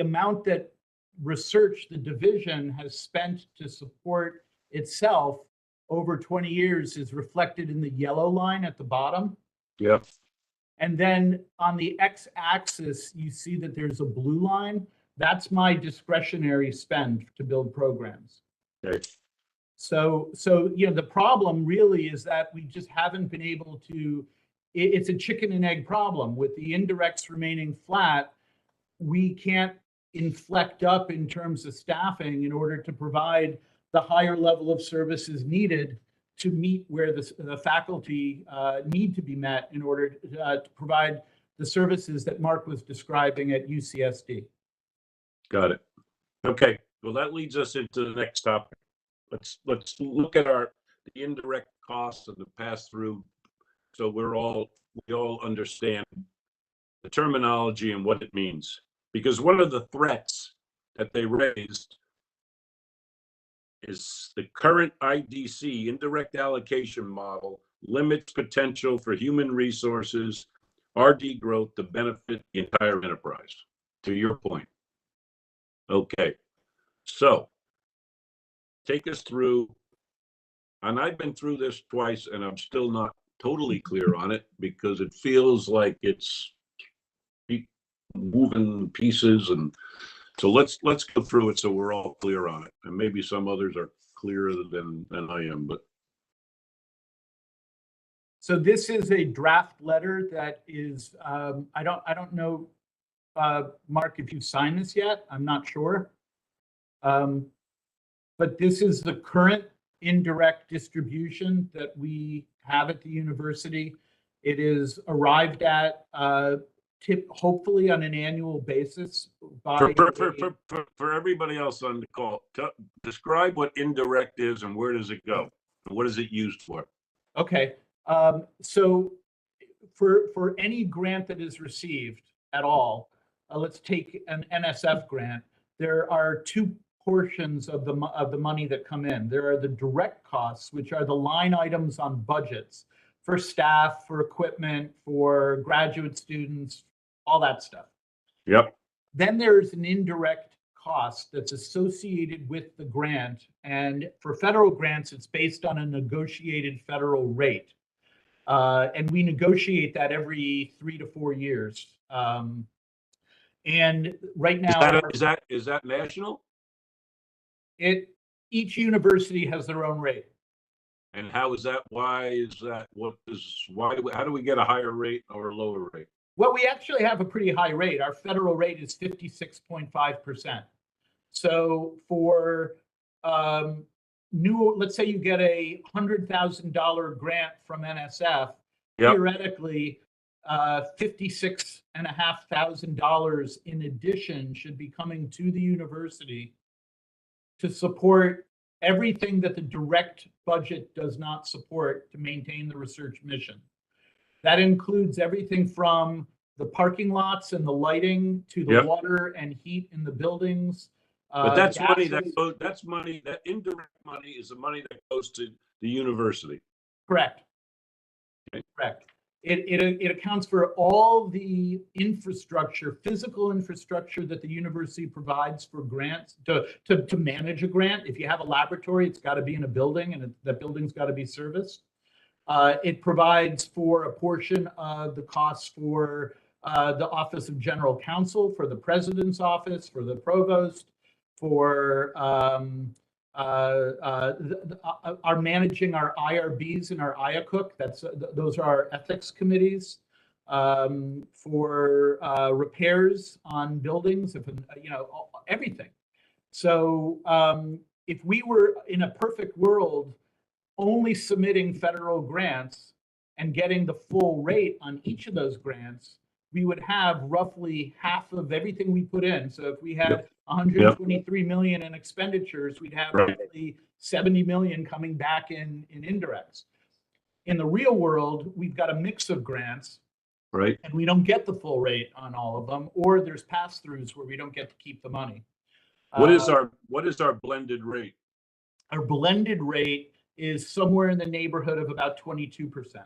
amount that research, the division, has spent to support itself over 20 years is reflected in the yellow line at the bottom. Yeah. And then on the x-axis, you see that there's a blue line. That's my discretionary spend to build programs. Okay. So you know, the problem really is that we just haven't been able to, it's a chicken and egg problem. With the indirects remaining flat, we can't inflect up in terms of staffing in order to provide the higher level of services needed to meet where the faculty need to be met in order to provide the services that Mark was describing at UCSD. Got it. Okay. Well, that leads us into the next topic. Let's look at the indirect costs of the pass-through, so we all understand the terminology and what it means. Because one of the threats that they raised is the current IDC, indirect allocation model, limits potential for human resources, RD growth to benefit the entire enterprise, to your point. Okay, so take us through, and I've been through this twice and I'm still not totally clear on it because it feels like it's moving pieces, and so let's go through it so we're all clear on it, and maybe some others are clearer than I am. But So this is a draft letter that is, I don't know, Mark, if you've signed this yet, I'm not sure. But this is the current indirect distribution that we have at the university. It is arrived at hopefully on an annual basis by for everybody else on the call, describe what indirect is and where does it go and what is it used for? Okay, so for any grant that is received at all, let's take an NSF grant. There are two portions of the money that come in. There are the direct costs, which are the line items on budgets for staff, for equipment, for graduate students, all that stuff. Yep. Then there's an indirect cost that's associated with the grant. And for federal grants, it's based on a negotiated federal rate. And we negotiate that every 3 to 4 years. And right now, is that national? Each university has their own rate. And how is that? Why is that? How do we get a higher rate or a lower rate? Well, we actually have a pretty high rate. Our federal rate is 56.5%. So for let's say you get a $100,000 grant from NSF, yep. Theoretically, $56,500 in addition should be coming to the university to support everything that the direct budget does not support to maintain the research mission. That includes everything from the parking lots and the lighting to the yep. water and heat in the buildings. But that's money that indirect money is the money that goes to the university. Correct. Okay. Correct. It accounts for all the infrastructure, physical infrastructure that the university provides for grants to manage a grant. If you have a laboratory, it's got to be in a building, and that building's got to be serviced. It provides for a portion of the costs for the Office of General Counsel, for the President's Office, for the Provost, for are managing our IRBs and our IACUC. Those are our ethics committees, for repairs on buildings, everything. So if we were in a perfect world, only submitting federal grants and getting the full rate on each of those grants, we would have roughly half of everything we put in. So if we had 123 million in expenditures, we'd have roughly 70 million coming back in indirects. In the real world, we've got a mix of grants, right? And we don't get the full rate on all of them, or there's pass-throughs where we don't get to keep the money. What is our blended rate? Our blended rate is somewhere in the neighborhood of about 22%.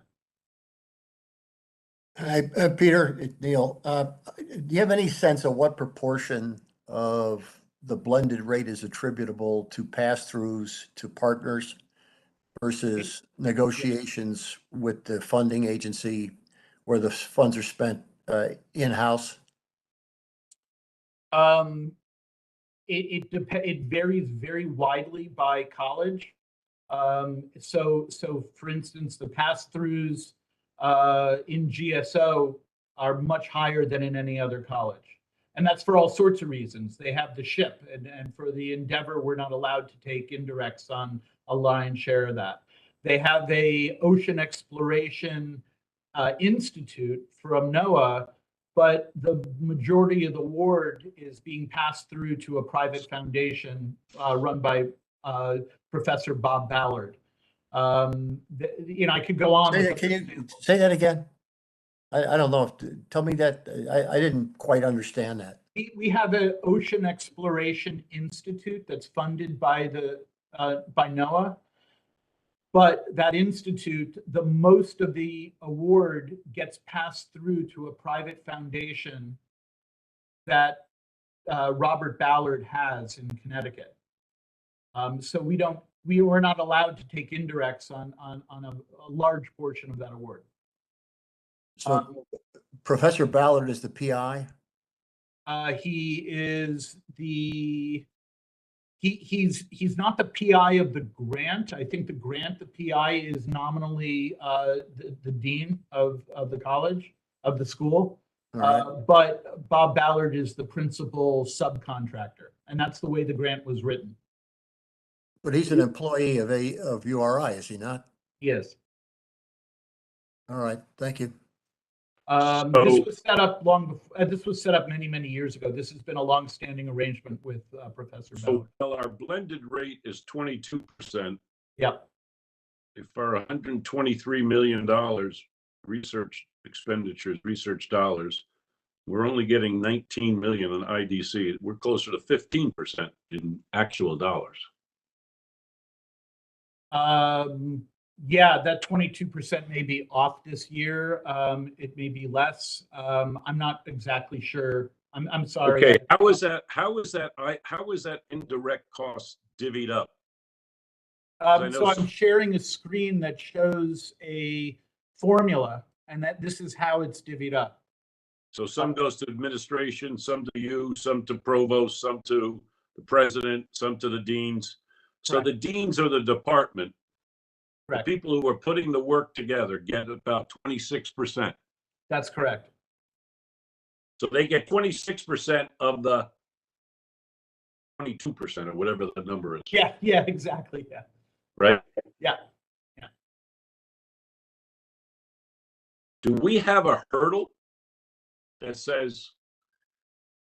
Hi, Peter, it's Neil. Do you have any sense of what proportion of the blended rate is attributable to pass-throughs to partners versus negotiations with the funding agency where the funds are spent in-house? It varies very widely by college. So for instance, the pass-throughs in GSO are much higher than in any other college. And that's for all sorts of reasons. They have the ship, and for the Endeavor, we're not allowed to take indirects on a lion's share of that. They have a ocean exploration institute from NOAA, but the majority of the award is being passed through to a private foundation run by Professor Bob Ballard. I could go on. Can you say that again? I don't know tell me that, I didn't quite understand that. We have an Ocean Exploration Institute that's funded by by NOAA. But that institute, the most of the award gets passed through to a private foundation that Robert Ballard has in Connecticut. So we were not allowed to take indirects on a large portion of that award. So Professor Ballard is the PI? He is he's not the PI of the grant. I think the PI is nominally the dean of the college, of the school. Right. But Bob Ballard is the principal subcontractor, and that's the way the grant was written. But he's an employee of URI, is he not? Yes. All right, thank you. This was set up this was set up many, many years ago. This has been a long-standing arrangement with Professor Ballard. So while our blended rate is 22%, Yep. if our $123 million research expenditures, research dollars, we're only getting 19 million in IDC. We're closer to 15% in actual dollars. Yeah, that 22% may be off this year. It may be less. I'm not exactly sure. I'm sorry. Okay, how is that indirect cost divvied up? So I'm sharing a screen that shows a formula, and that this is how it's divvied up. So some goes to administration, some to you, some to provost, some to the president, some to the deans. So Correct. the deans are the department. Correct. The people who are putting the work together get about 26%. That's correct. So they get 26% of the 22% or whatever the number is, Yeah, exactly. Yeah. right? Yeah. Do we have a hurdle that says,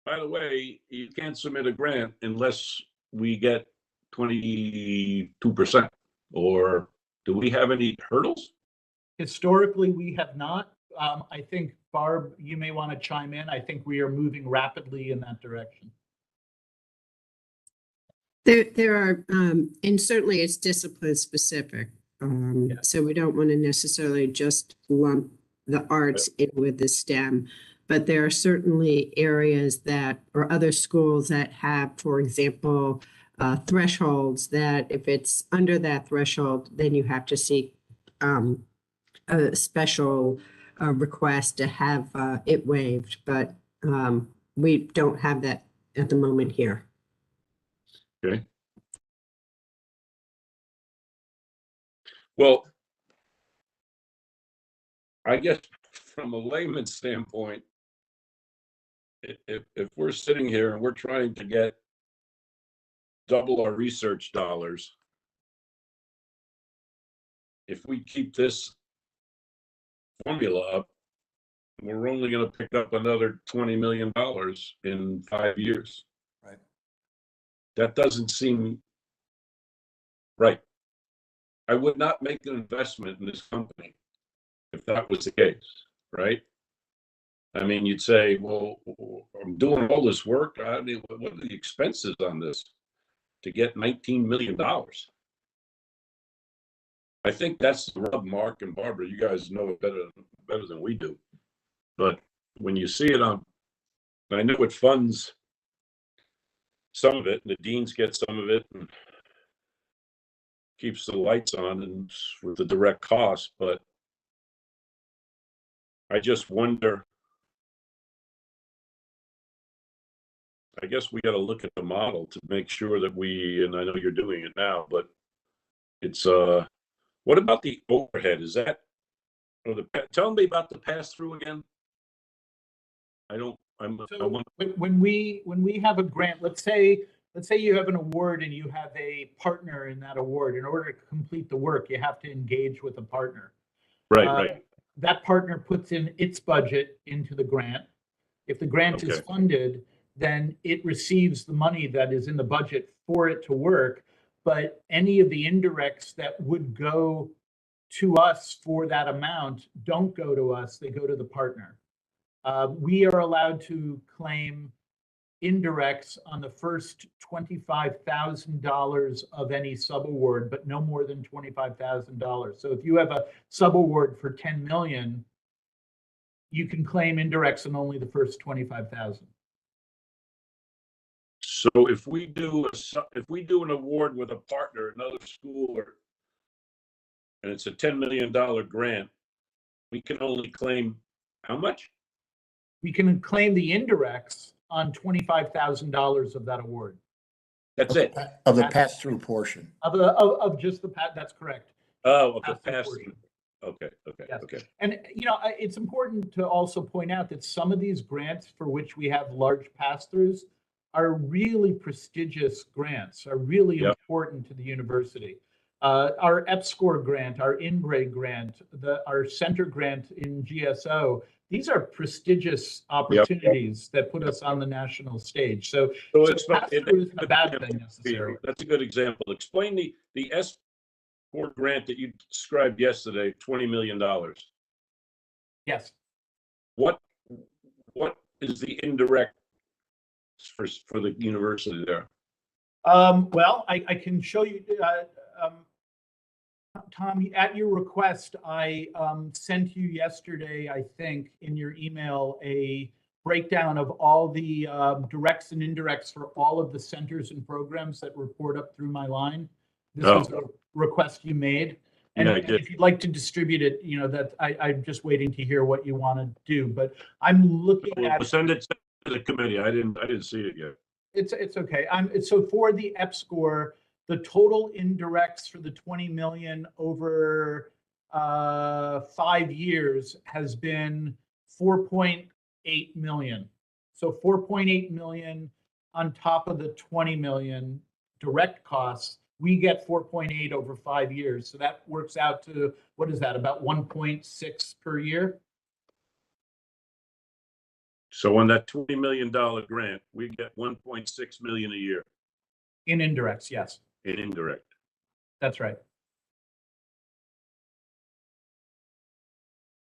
by the way, you can't submit a grant unless we get 22%? Or do we have any hurdles? Historically, we have not. I think, Barb, you may want to chime in. I think we are moving rapidly in that direction. There are, and certainly it's discipline specific. Yeah. So we don't want to necessarily just lump the arts in with the STEM, but there are certainly areas that, or other schools that have, for example, thresholds that if it's under that threshold, then you have to seek a special request to have it waived, but we don't have that at the moment here. Okay. Well, I guess from a layman's standpoint, if we're sitting here and we're trying to get double our research dollars, if we keep this formula up, we're only going to pick up another $20 million in 5 years. Right. That doesn't seem right. I would not make an investment in this company if that was the case, right? I mean, you'd say, well, I'm doing all this work. I mean, what are the expenses on this to get $19 million? I think that's the rub, Mark and Barbara. You guys know it better than we do. But when you see it on, I know it funds some of it, and the deans get some of it, and keeps the lights on and with the direct cost, but I just wonder, I guess we got to look at the model to make sure that we, and I know you're doing it now, but it's, what about the overhead? Is that, or tell me about the pass-through again? So when we have a grant, let's say you have an award and you have a partner in that award. In order to complete the work, you have to engage with a partner. Right. That partner puts in its budget into the grant. If the grant is funded, then it receives the money that is in the budget for it to work. But any of the indirects that would go to us for that amount don't go to us, they go to the partner. We are allowed to claim indirects on the first $25,000 of any subaward, but no more than $25,000. So if you have a subaward for 10 million, you can claim indirects on only the first 25,000. So if we do an award with a partner, another school, and it's a $10 million grant, we can only claim how much? We can claim the indirects on $25,000 of that award. That's it. Of the pass-through portion. Of just the that's correct. Oh, okay, Pass-through pass. portion. Okay, Yes. okay. And, it's important to also point out that some of these grants for which we have large pass-throughs are really prestigious grants, are really Yep. important to the university. Our EPSCoR grant, our INBRE grant, our center grant in GSO, these are prestigious opportunities that put us on the national stage. So pass-through isn't a bad thing necessarily. That's a good example. Explain the S4 grant that you described yesterday, $20 million. Yes. What is the indirect for the university there? Well, I can show you, Tom, at your request, I sent you yesterday, I think, in your email, a breakdown of all the directs and indirects for all of the centers and programs that report up through my line. This was a request you made. And Yeah, I did. if you'd like to distribute it, that I'm just waiting to hear what you want to do. But I'm looking at. Send it to the committee. I didn't see it yet. It's okay. So for the EPSCoR, the total indirects for the 20 million over 5 years has been 4.8 million. So 4.8 million on top of the 20 million direct costs. We get 4.8 over 5 years. So that works out to, what is that, about 1.6 per year? So on that $20 million grant, we get 1.6 million a year In indirects, yes, in indirect. that's right.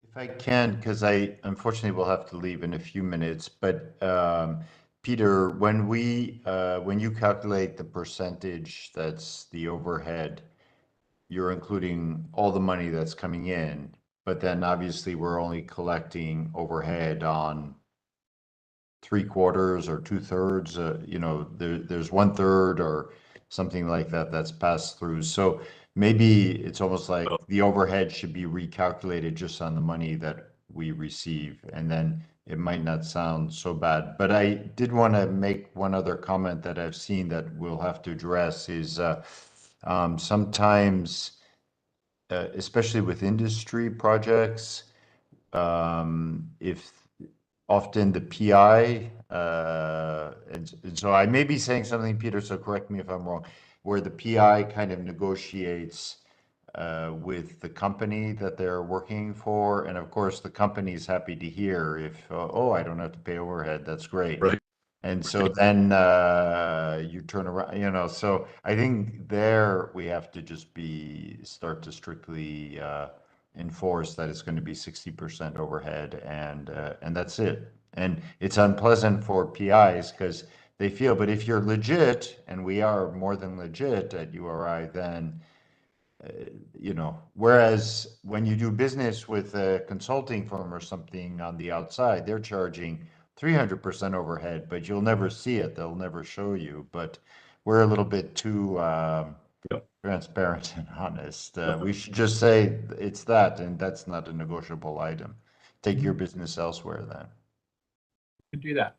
If I can, because I unfortunately will have to leave in a few minutes, but Peter, when you calculate the percentage that's the overhead, you're including all the money that's coming in, but then obviously we're only collecting overhead on 3/4 or 2/3, there's 1/3 or something like that that's passed through. So maybe it's almost like the overhead should be recalculated just on the money that we receive, and then it might not sound so bad. But I did want to make one other comment that I've seen that we'll have to address is sometimes, especially with industry projects, if often the PI, and so I may be saying something, Peter, so correct me if I'm wrong, where the PI kind of negotiates with the company that they're working for. And of course, the company is happy to hear if, oh, I don't have to pay overhead, that's great. Right. And so then you turn around, so I think there we have to just start to strictly enforce that it's going to be 60% overhead, and that's it. And it's unpleasant for PIs because they feel, but if you're legit, and we are more than legit at URI, then whereas when you do business with a consulting firm or something on the outside, they're charging 300% overhead, but you'll never see it. They'll never show you. But we're a little bit too transparent and honest. We should just say it's that, and that's not a negotiable item. Take your business elsewhere then. You can do that.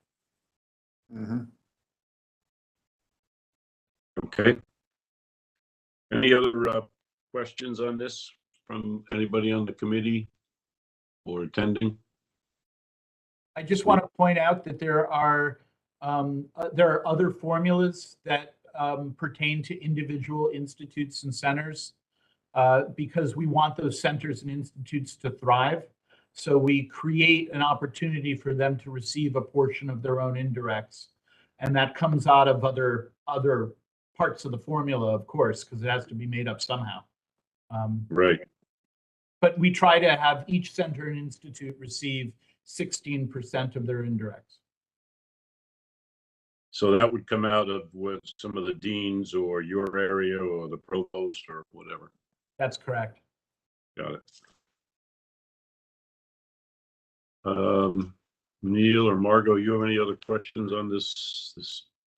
Mhm. Okay. Any other questions on this from anybody on the committee or attending? I just want to point out that there are other formulas that pertain to individual institutes and centers because we want those centers and institutes to thrive. So we create an opportunity for them to receive a portion of their own indirects. And that comes out of other parts of the formula, of course, because it has to be made up somehow. Right. But we try to have each center and institute receive 16% of their indirects. So that would come out of what some of the deans or your area or the provost or whatever. That's correct. Got it. Neil or Margot, you have any other questions on this?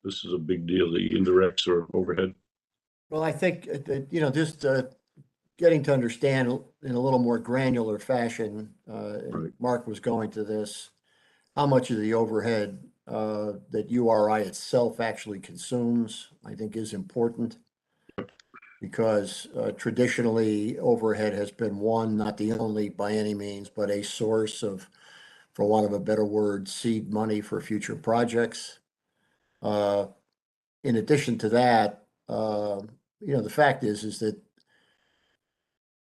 This is a big deal, the indirects or overhead. Well, I think, just getting to understand in a little more granular fashion, and Right. Mark was going to this, how much of the overhead that URI itself actually consumes, I think is important. Because traditionally, overhead has been one, not the only by any means, but a source of, for want of a better word, seed money for future projects. In addition to that, the fact is that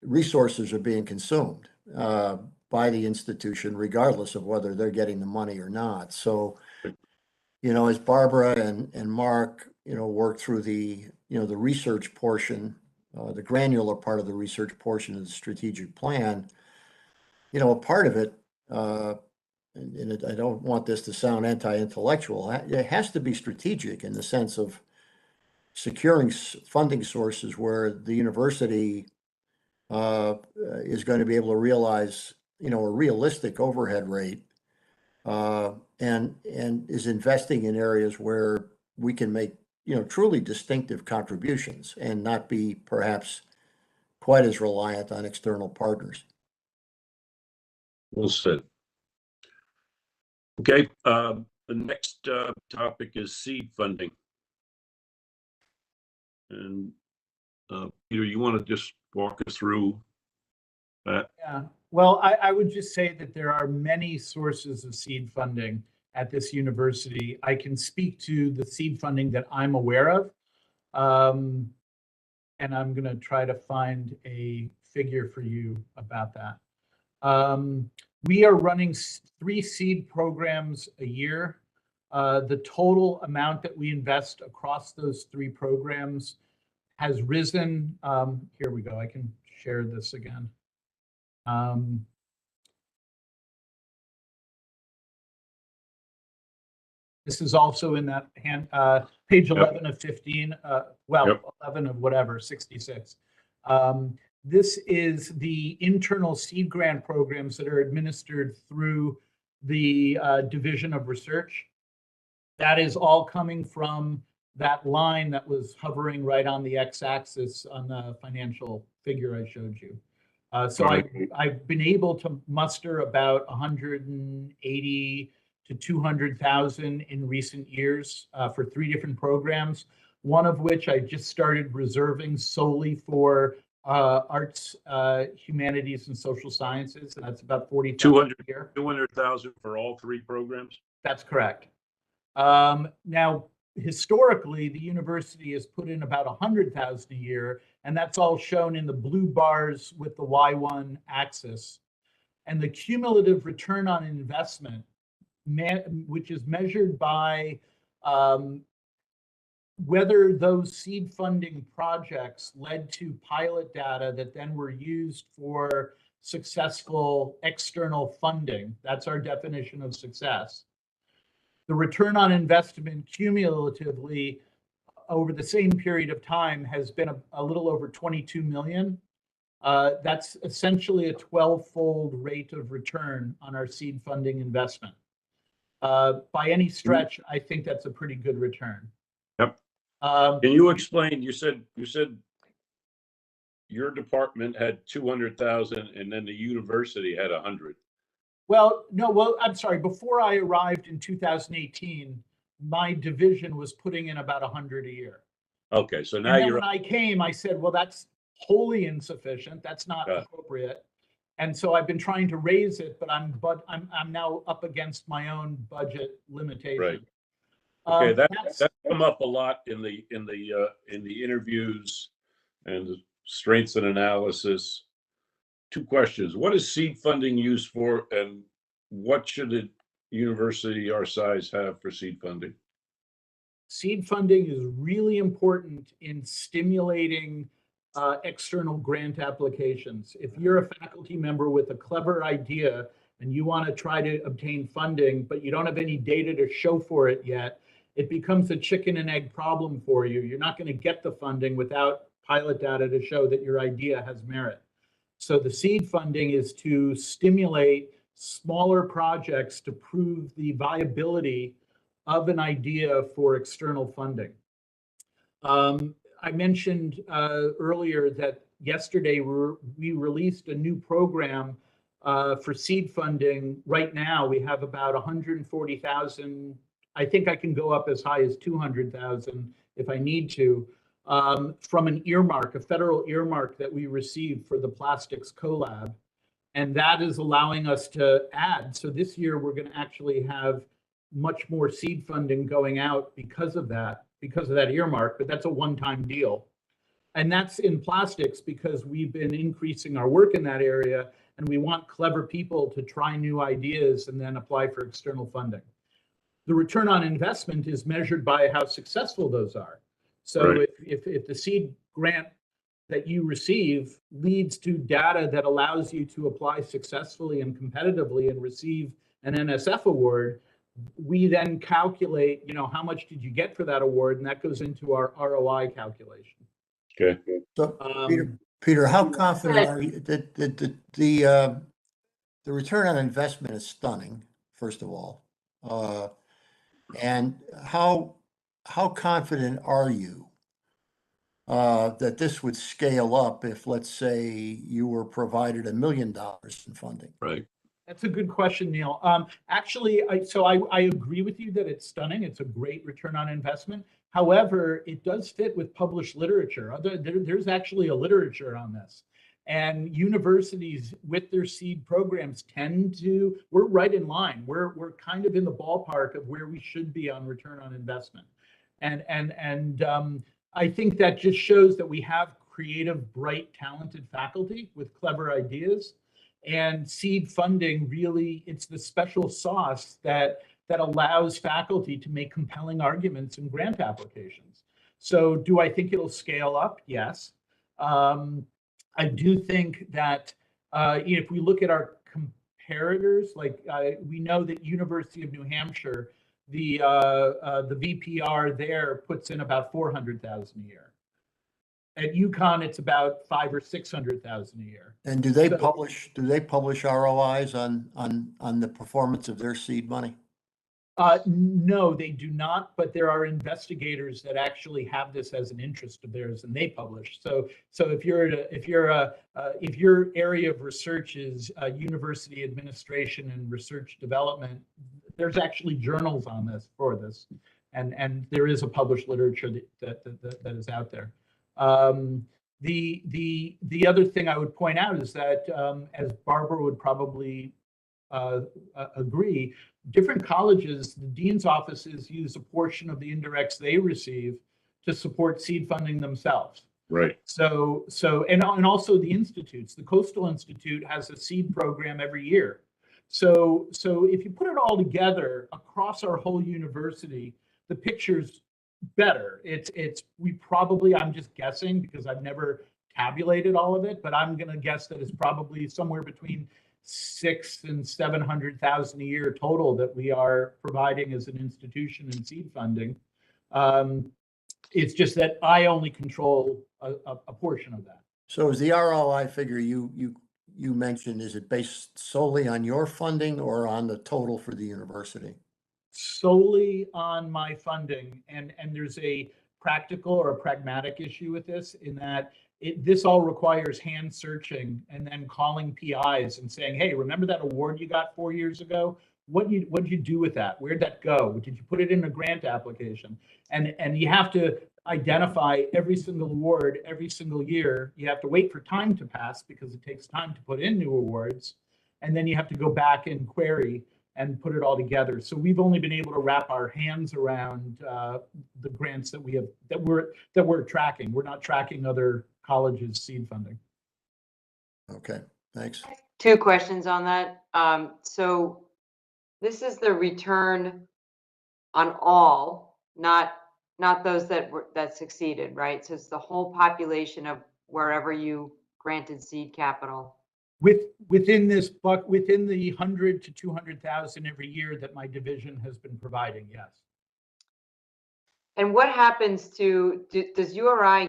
resources are being consumed by the institution, regardless of whether they're getting the money or not. So, as Barbara and Mark, work through the research portion, the granular part of the research portion of the strategic plan, a part of it, and I don't want this to sound anti-intellectual, it has to be strategic in the sense of securing funding sources where the university is going to be able to realize, a realistic overhead rate, and is investing in areas where we can make, truly distinctive contributions and not be perhaps quite as reliant on external partners. Well said. Okay, the next topic is seed funding. And Peter, you want to just walk us through that? Yeah, well, I would just say that there are many sources of seed funding at this university. I can speak to the seed funding that I'm aware of. And I'm going to try to find a figure for you about that. We are running 3 seed programs a year. The total amount that we invest across those 3 programs has risen. Here we go. I can share this again. This is also in that page 11 of 15, Yep. 11 of whatever, 66. This is the internal seed grant programs that are administered through the Division of Research. That is all coming from that line that was hovering right on the x-axis on the financial figure I showed you. So I've been able to muster about 180 to 200,000 in recent years for 3 different programs, one of which I just started reserving solely for arts, humanities, and social sciences, and that's about 40,000 a year. 200,000 for all 3 programs? That's correct. Now, historically, the university has put in about 100,000 a year, and that's all shown in the blue bars with the Y1 axis. And the cumulative return on investment, which is measured by whether those seed funding projects led to pilot data that then were used for successful external funding. That's our definition of success. The return on investment cumulatively over the same period of time has been a little over 22 million. That's essentially a 12-fold rate of return on our seed funding investment. By any stretch, I think that's a pretty good return. Yep. Can you explain? You said your department had 200,000, and then the university had 100. Well, no, well, I'm sorry. Before I arrived in 2018, my division was putting in about 100 a year. Okay, so now And then you're when I came, I said, well, that's wholly insufficient. That's not Yeah. appropriate. And so I've been trying to raise it, but I'm now up against my own budget limitation. Right. Okay, That's that's come up a lot in the interviews and the strengths and analysis. 2 questions. What is seed funding used for, and what should a university our size have for seed funding? seed funding is really important in stimulating external grant applications. If you're a faculty member with a clever idea and you want to try to obtain funding, but you don't have any data to show for it yet, it becomes a chicken and egg problem for you. You're not going to get the funding without pilot data to show that your idea has merit. So the seed funding is to stimulate smaller projects to prove the viability of an idea for external funding. I mentioned earlier that yesterday we released a new program for seed funding. Right now, we have about 140,000. I think I can go up as high as 200,000 if I need to, from an earmark, a federal earmark that we received for the Plastics Collab. And that is allowing us to add. So this year, we're going to actually have much more seed funding going out because of that earmark, but that's a one-time deal. And that's in plastics because we've been increasing our work in that area, and we want clever people to try new ideas and then apply for external funding. The return on investment is measured by how successful those are. So Right. if the seed grant that you receive leads to data that allows you to apply successfully and competitively and receive an NSF award, we then calculate, how much did you get for that award, and that goes into our ROI calculation. Okay. So, Peter, how confident are you that the return on investment is stunning, first of all? And how confident are you that this would scale up if, let's say, you were provided $1 million in funding? Right. That's a good question, Neil. Actually, I agree with you that it's stunning. It's a great return on investment. However, it does fit with published literature. There's actually a literature on this. And universities with their seed programs we're right in line. We're kind of in the ballpark of where we should be on return on investment. And I think that just shows that we have creative, bright, talented faculty with clever ideas. And seed funding really, it's the special sauce that allows faculty to make compelling arguments in grant applications. So do I think it'll scale up? Yes. I do think that if we look at our comparators, we know that University of New Hampshire, the VPR there puts in about 400,000 a year. At UConn, it's about 500,000 or 600,000 a year. And do they publish ROIs on the performance of their seed money? No, they do not. But there are investigators that actually have this as an interest of theirs, and they publish. So if your area of research is university administration and research development, there's actually journals on this and there is a published literature that is out there. The other thing I would point out is that, as Barbara would probably agree, different colleges, the dean's offices use a portion of the indirects they receive to support seed funding themselves. Right. So and also the institutes. The Coastal Institute has a seed program every year. So if you put it all together across our whole university, the picture's better. I'm just guessing because I've never tabulated all of it, but I'm going to guess that it's probably somewhere between 600,000 and 700,000 a year total that we are providing as an institution in seed funding. It's just that I only control a portion of that. So is the ROI figure you mentioned, is it based solely on your funding or on the total for the university? Solely on my funding, and there's a practical or a pragmatic issue with this in that this all requires hand searching and then calling PIs and saying, hey, remember that award you got 4 years ago? What did you do with that? Where'd that go? Did you put it in a grant application? And you have to identify every single award every single year. You have to wait for time to pass because it takes time to put in new awards. And then you have to go back and query and put it all together. So we've only been able to wrap our hands around the grants that we have that we're tracking. We're not tracking other colleges' seed funding. Okay, thanks. 2 questions on that. So this is the return on all, not those that succeeded, right? So it's the whole population of wherever you granted seed capital. Within the 100 to 200,000 every year that my division has been providing, yes. And what happens to, does URI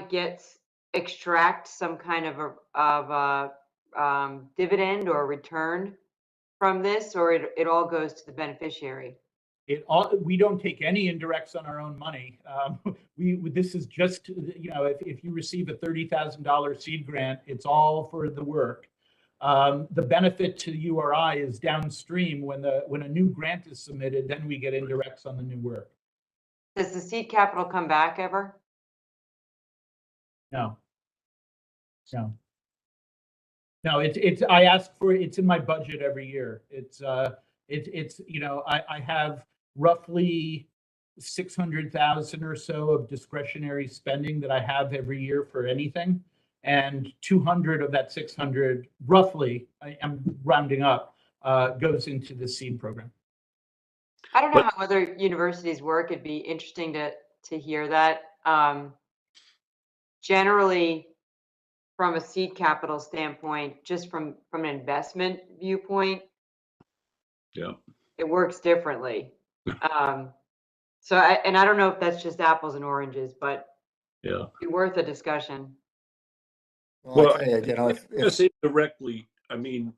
extract some kind of a dividend or return from this, or it all goes to the beneficiary? We don't take any indirects on our own money. This is just, if you receive a $30,000 seed grant, it's all for the work. The benefit to URI is downstream when a new grant is submitted, then we get indirects on the new work. Does the seed capital come back ever? No. No, I ask for, it's in my budget every year. I have roughly 600,000 or so of discretionary spending that I have every year for anything. And 200 of that 600, roughly, I'm rounding up, goes into the seed program. I don't know how other universities work. It'd be interesting to hear that. Generally, from a seed capital standpoint, just from an investment viewpoint, Yeah. it works differently. So I don't know if that's just apples and oranges, but Yeah. it'd be worth a discussion. Well, I tell you, Just indirectly, I mean,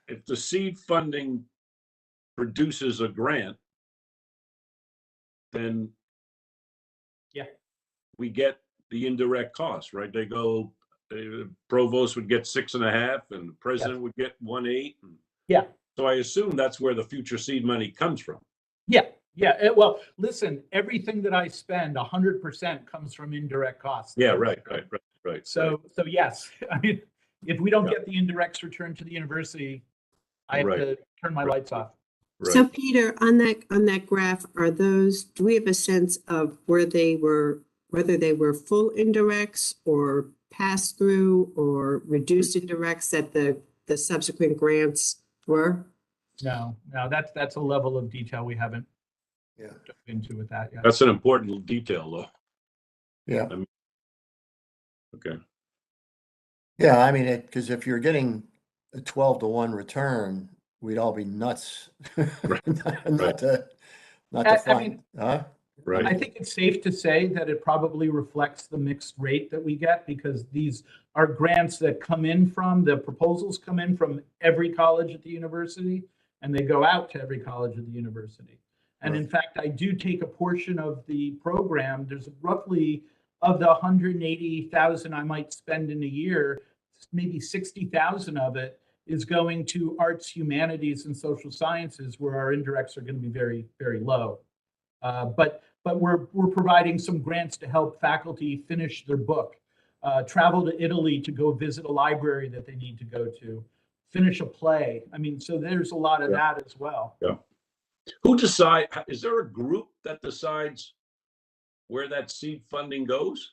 if the seed funding produces a grant, then Yeah. we get the indirect costs, right? They go, the provost would get 6.5 and the president would get 1.8. Yeah. So I assume that's where the future seed money comes from. Yeah. Well, listen, everything that I spend, 100% comes from indirect costs. Yeah, right. So yes, I mean, if we don't get the indirects returned to the university, I have to turn my lights off. So Right. Peter, on that graph, do we have a sense of whether they were full indirects or pass through or reduced indirects that the subsequent grants were? No, that's a level of detail we haven't Yeah. dove into with that yet. That's an important detail, though. Yeah. Okay. Yeah, I mean, because if you're getting a 12-to-1 return, we'd all be nuts. Not to I find, mean, huh? Right. I think it's safe to say that it probably reflects the mixed rate that we get, because these are grants that come in the proposals come in from every college at the university, and they go out to every college at the university. And in fact, I do take a portion of the program. There's roughly, of the 180,000 I might spend in a year, maybe 60,000 of it is going to arts, humanities, and social sciences, where our indirects are going to be very, very low. But we're providing some grants to help faculty finish their book, travel to Italy to go visit a library that they need to go to, finish a play. I mean, so there's a lot of that as well. Yeah. Is there a group that decides where that seed funding goes?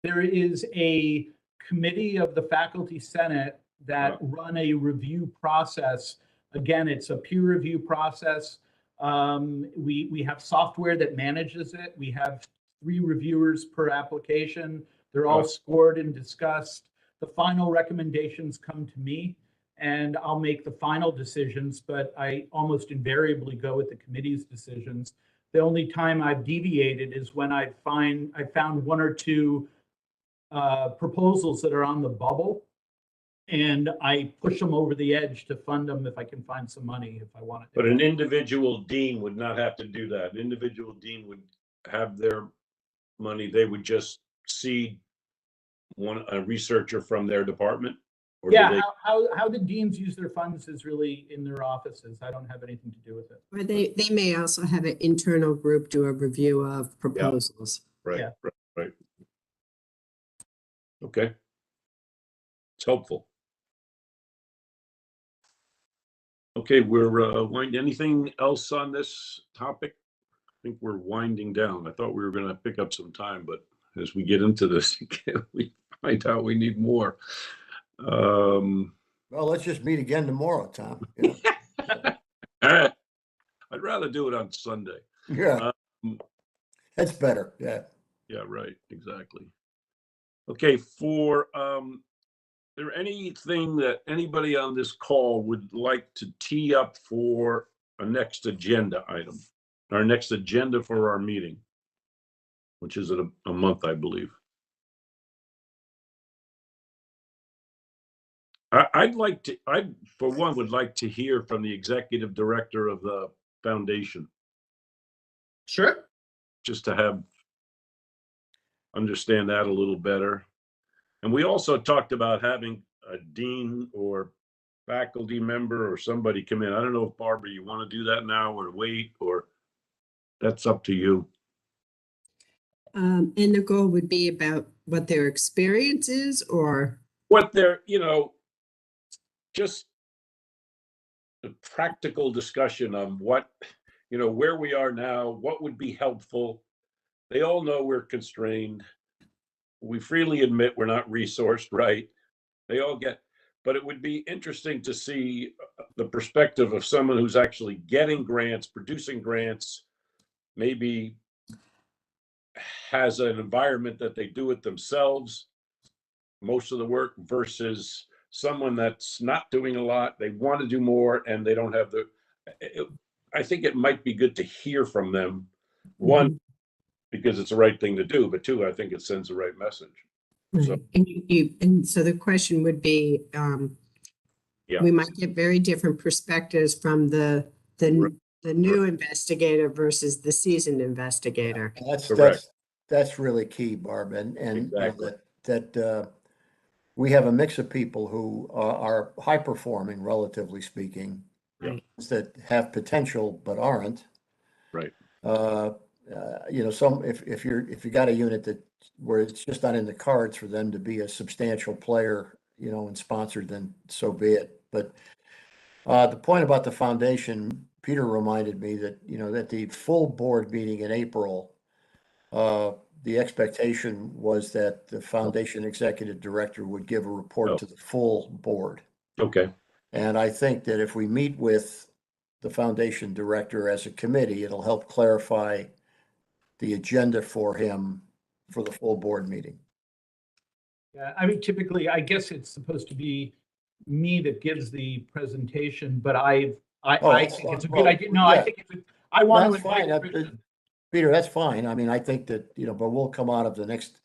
There is a committee of the faculty senate that run a review process. Again, it's a peer review process. We have software that manages it. We have 3 reviewers per application. They're all scored and discussed. The final recommendations come to me, and I'll make the final decisions, but I almost invariably go with the committee's decisions. The only time I've deviated is when I found 1 or 2 proposals that are on the bubble, and I push them over the edge to fund them if I can find some money, if I want it. But an individual dean would not have to do that. An individual dean would have their money. They would just seed a researcher from their department. Or Yeah, how the deans use their funds is really in their offices. I don't have anything to do with it. Or they may also have an internal group do a review of proposals. Right. Yeah. Right. Okay. It's helpful. Okay, we're anything else on this topic? I think we're winding down. I thought we were going to pick up some time, but as we get into this, we find out we need more. Well, let's just meet again tomorrow, Tom. I'd rather do it on Sunday. Yeah, that's better. Yeah. Yeah, right. Exactly. Okay, there anything that anybody on this call would like to tee up for a next agenda item? Our next agenda for our meeting, which is in a month, I believe. I for one, would like to hear from the executive director of the foundation, Sure. just to understand that a little better. And we also talked about having a dean or faculty member or somebody come in. I don't know if Barbara, you want to do that now or wait, or that's up to you. And the goal would be about what their experience is, or? What they're, just a practical discussion on what, where we are now, what would be helpful. They all know we're constrained. We freely admit we're not resourced right. They all get, but it would be interesting to see the perspective of someone who's actually getting grants, producing grants, maybe has an environment that they do it themselves, most of the work, versus someone that's not doing a lot. They want to do more and they don't have I think it might be good to hear from them. One, because it's the right thing to do, but two, I think it sends the right message. Right. So, And so the question would be, yeah, we might get very different perspectives from the new investigator versus the seasoned investigator. That's correct. that's really key, Barb, and Exactly. that we have a mix of people who are high performing, relatively speaking, Right. that have potential but aren't. Right. Some if you got a unit where it's just not in the cards for them to be a substantial player, and sponsored, then so be it. But the point about the foundation, Peter reminded me that, that the full board meeting in April, the expectation was that the foundation executive director would give a report to the full board. Okay. And I think that if we meet with the foundation director as a committee, it'll help clarify the agenda for him for the full board meeting. Yeah, I mean, typically, I guess it's supposed to be me that gives the presentation, but I think it's a good idea. No, I think I want to invite Christian. Peter, that's fine. I mean, I think that, but we'll come out of the next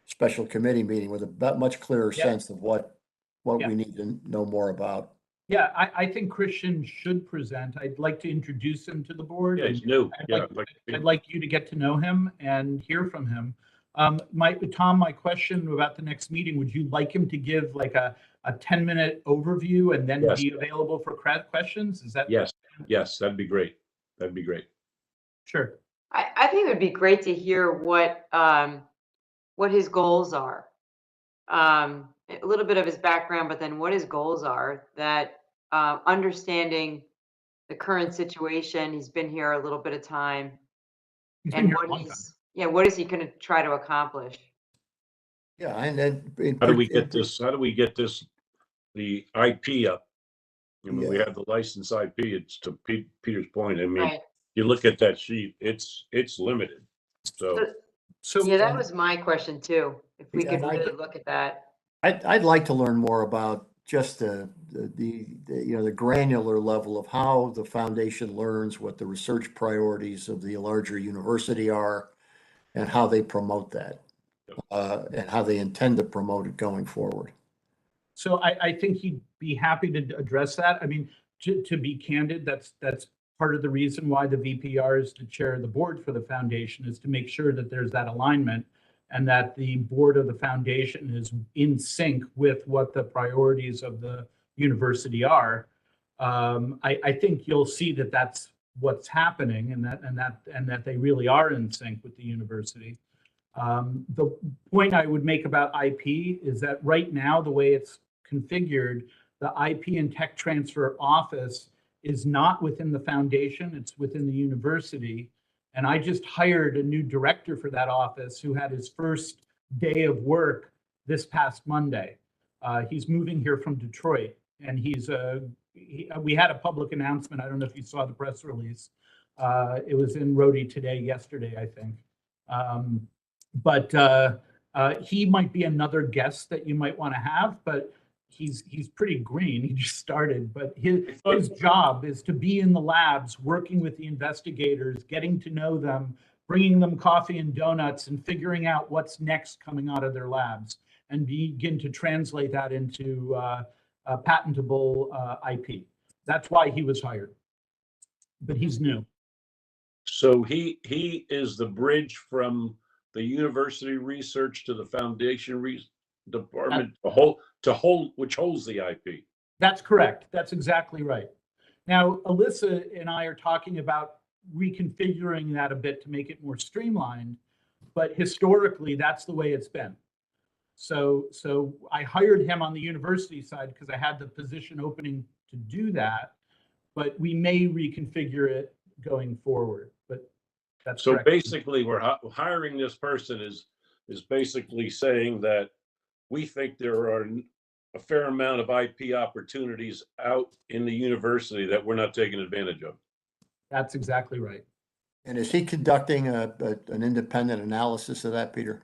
special committee meeting with a much clearer sense of what we need to know more about. Yeah, I think Christian should present. I'd like to introduce him to the board. Yeah, he's new. I'd like you to get to know him and hear from him. Tom, my question about the next meeting, would you like him to give like a 10-minute overview and then be available for questions? Is that? Yes, that'd be great. That'd be great. Sure. I think it would be great to hear what his goals are. A little bit of his background, but then what his goals are, that understanding the current situation. He's been here a little bit of time. And what is he going to try to accomplish? Yeah, and then how do we get this? How do we get this? The IP up. We have the licensed IP. It's to Peter's point. I mean, you look at that sheet. It's limited. So yeah, that was my question too. If we could really look at that. I'd like to learn more about just the granular level of how the foundation learns, what the research priorities of the larger university are, and how they promote that, and how they intend to promote it going forward. So I think he'd be happy to address that. I mean, to be candid, that's part of the reason why the VPR is the chair of the board for the foundation, is to make sure that there's that alignment and that the board of the foundation is in sync with what the priorities of the university are. I think you'll see that that's what's happening, and that they really are in sync with the university. The point I would make about IP is that right now, the way it's configured, the IP and tech transfer office is not within the foundation, it's within the university. And I just hired a new director for that office who had his first day of work this past Monday. He's moving here from Detroit, and we had a public announcement. I don't know if you saw the press release. It was in Rhody Today yesterday, I think. He might be another guest that you might want to have, but he's pretty green. He just started, but his job is to be in the labs, working with the investigators, getting to know them, bringing them coffee and donuts, and figuring out what's next coming out of their labs, and begin to translate that into patentable IP. That's why he was hired. But he's new. So he is the bridge from the university research to the foundation department, which holds the IP. That's correct. That's exactly right. Now, Alyssa and I are talking about reconfiguring that a bit to make it more streamlined, but historically, that's the way it's been. So I hired him on the university side because I had the position opening to do that, but we may reconfigure it going forward. But that's so correct. basically, we're hiring this person is basically saying that we think there are a fair amount of IP opportunities out in the university that we're not taking advantage of. That's exactly right. And is he conducting an independent analysis of that, Peter?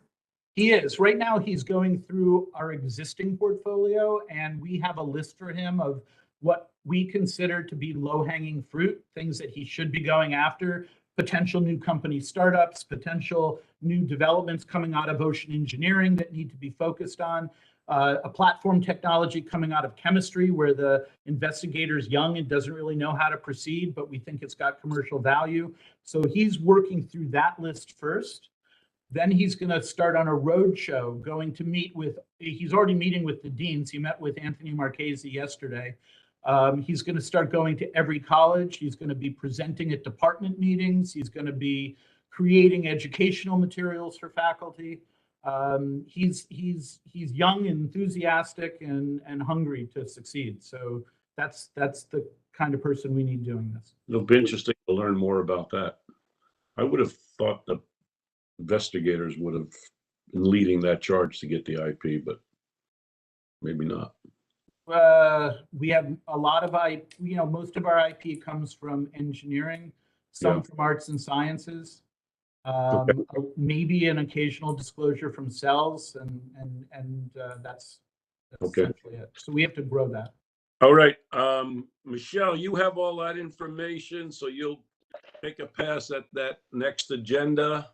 He is. Right now, he's going through our existing portfolio, and we have a list for him of what we consider to be low-hanging fruit, things that he should be going after, potential new company startups, potential new developments coming out of ocean engineering that need to be focused on, a platform technology coming out of chemistry where the investigator's young and doesn't really know how to proceed, but we think it's got commercial value. So he's working through that list first. Then he's going to start on a road show, going to meet with, he's already meeting with the deans. He met with Anthony Marchese yesterday. He's going to start going to every college. He's going to be presenting at department meetings. He's going to be creating educational materials for faculty. He's young, enthusiastic, and hungry to succeed. So that's the kind of person we need doing this. It'll be interesting to learn more about that. I would have thought the investigators would have been leading that charge to get the IP, but maybe not. We have a lot of IP, most of our IP comes from engineering, some from arts and sciences, maybe an occasional disclosure from cells, and that's Okay. essentially it. So we have to grow that. All right, Michelle, you have all that information, so you'll take a pass at that next agenda.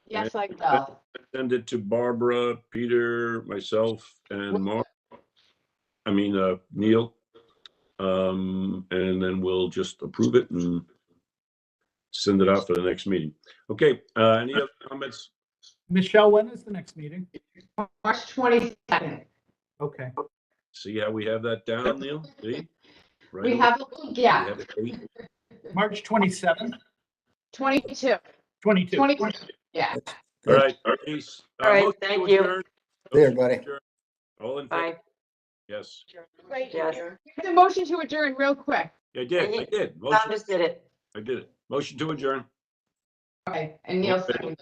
Yes, I will. Send it to Barbara, Peter, myself, and Neil. And then we'll just approve it and send it out for the next meeting. Okay, any other comments? Michelle, when is the next meeting? March 22nd. Okay. See how we have that down, Neil? See? Right. We have a little gap. We have a date. March 27th? 22. 22. 22. Yeah. All right, peace. All right, Motion to thank you. adjourn. See you, buddy. All in favor? Bye. Yes. Wait, Yes. the motion to adjourn real quick. I did. Tom just did it. I did it. Motion to adjourn. Okay, and Neil seconded.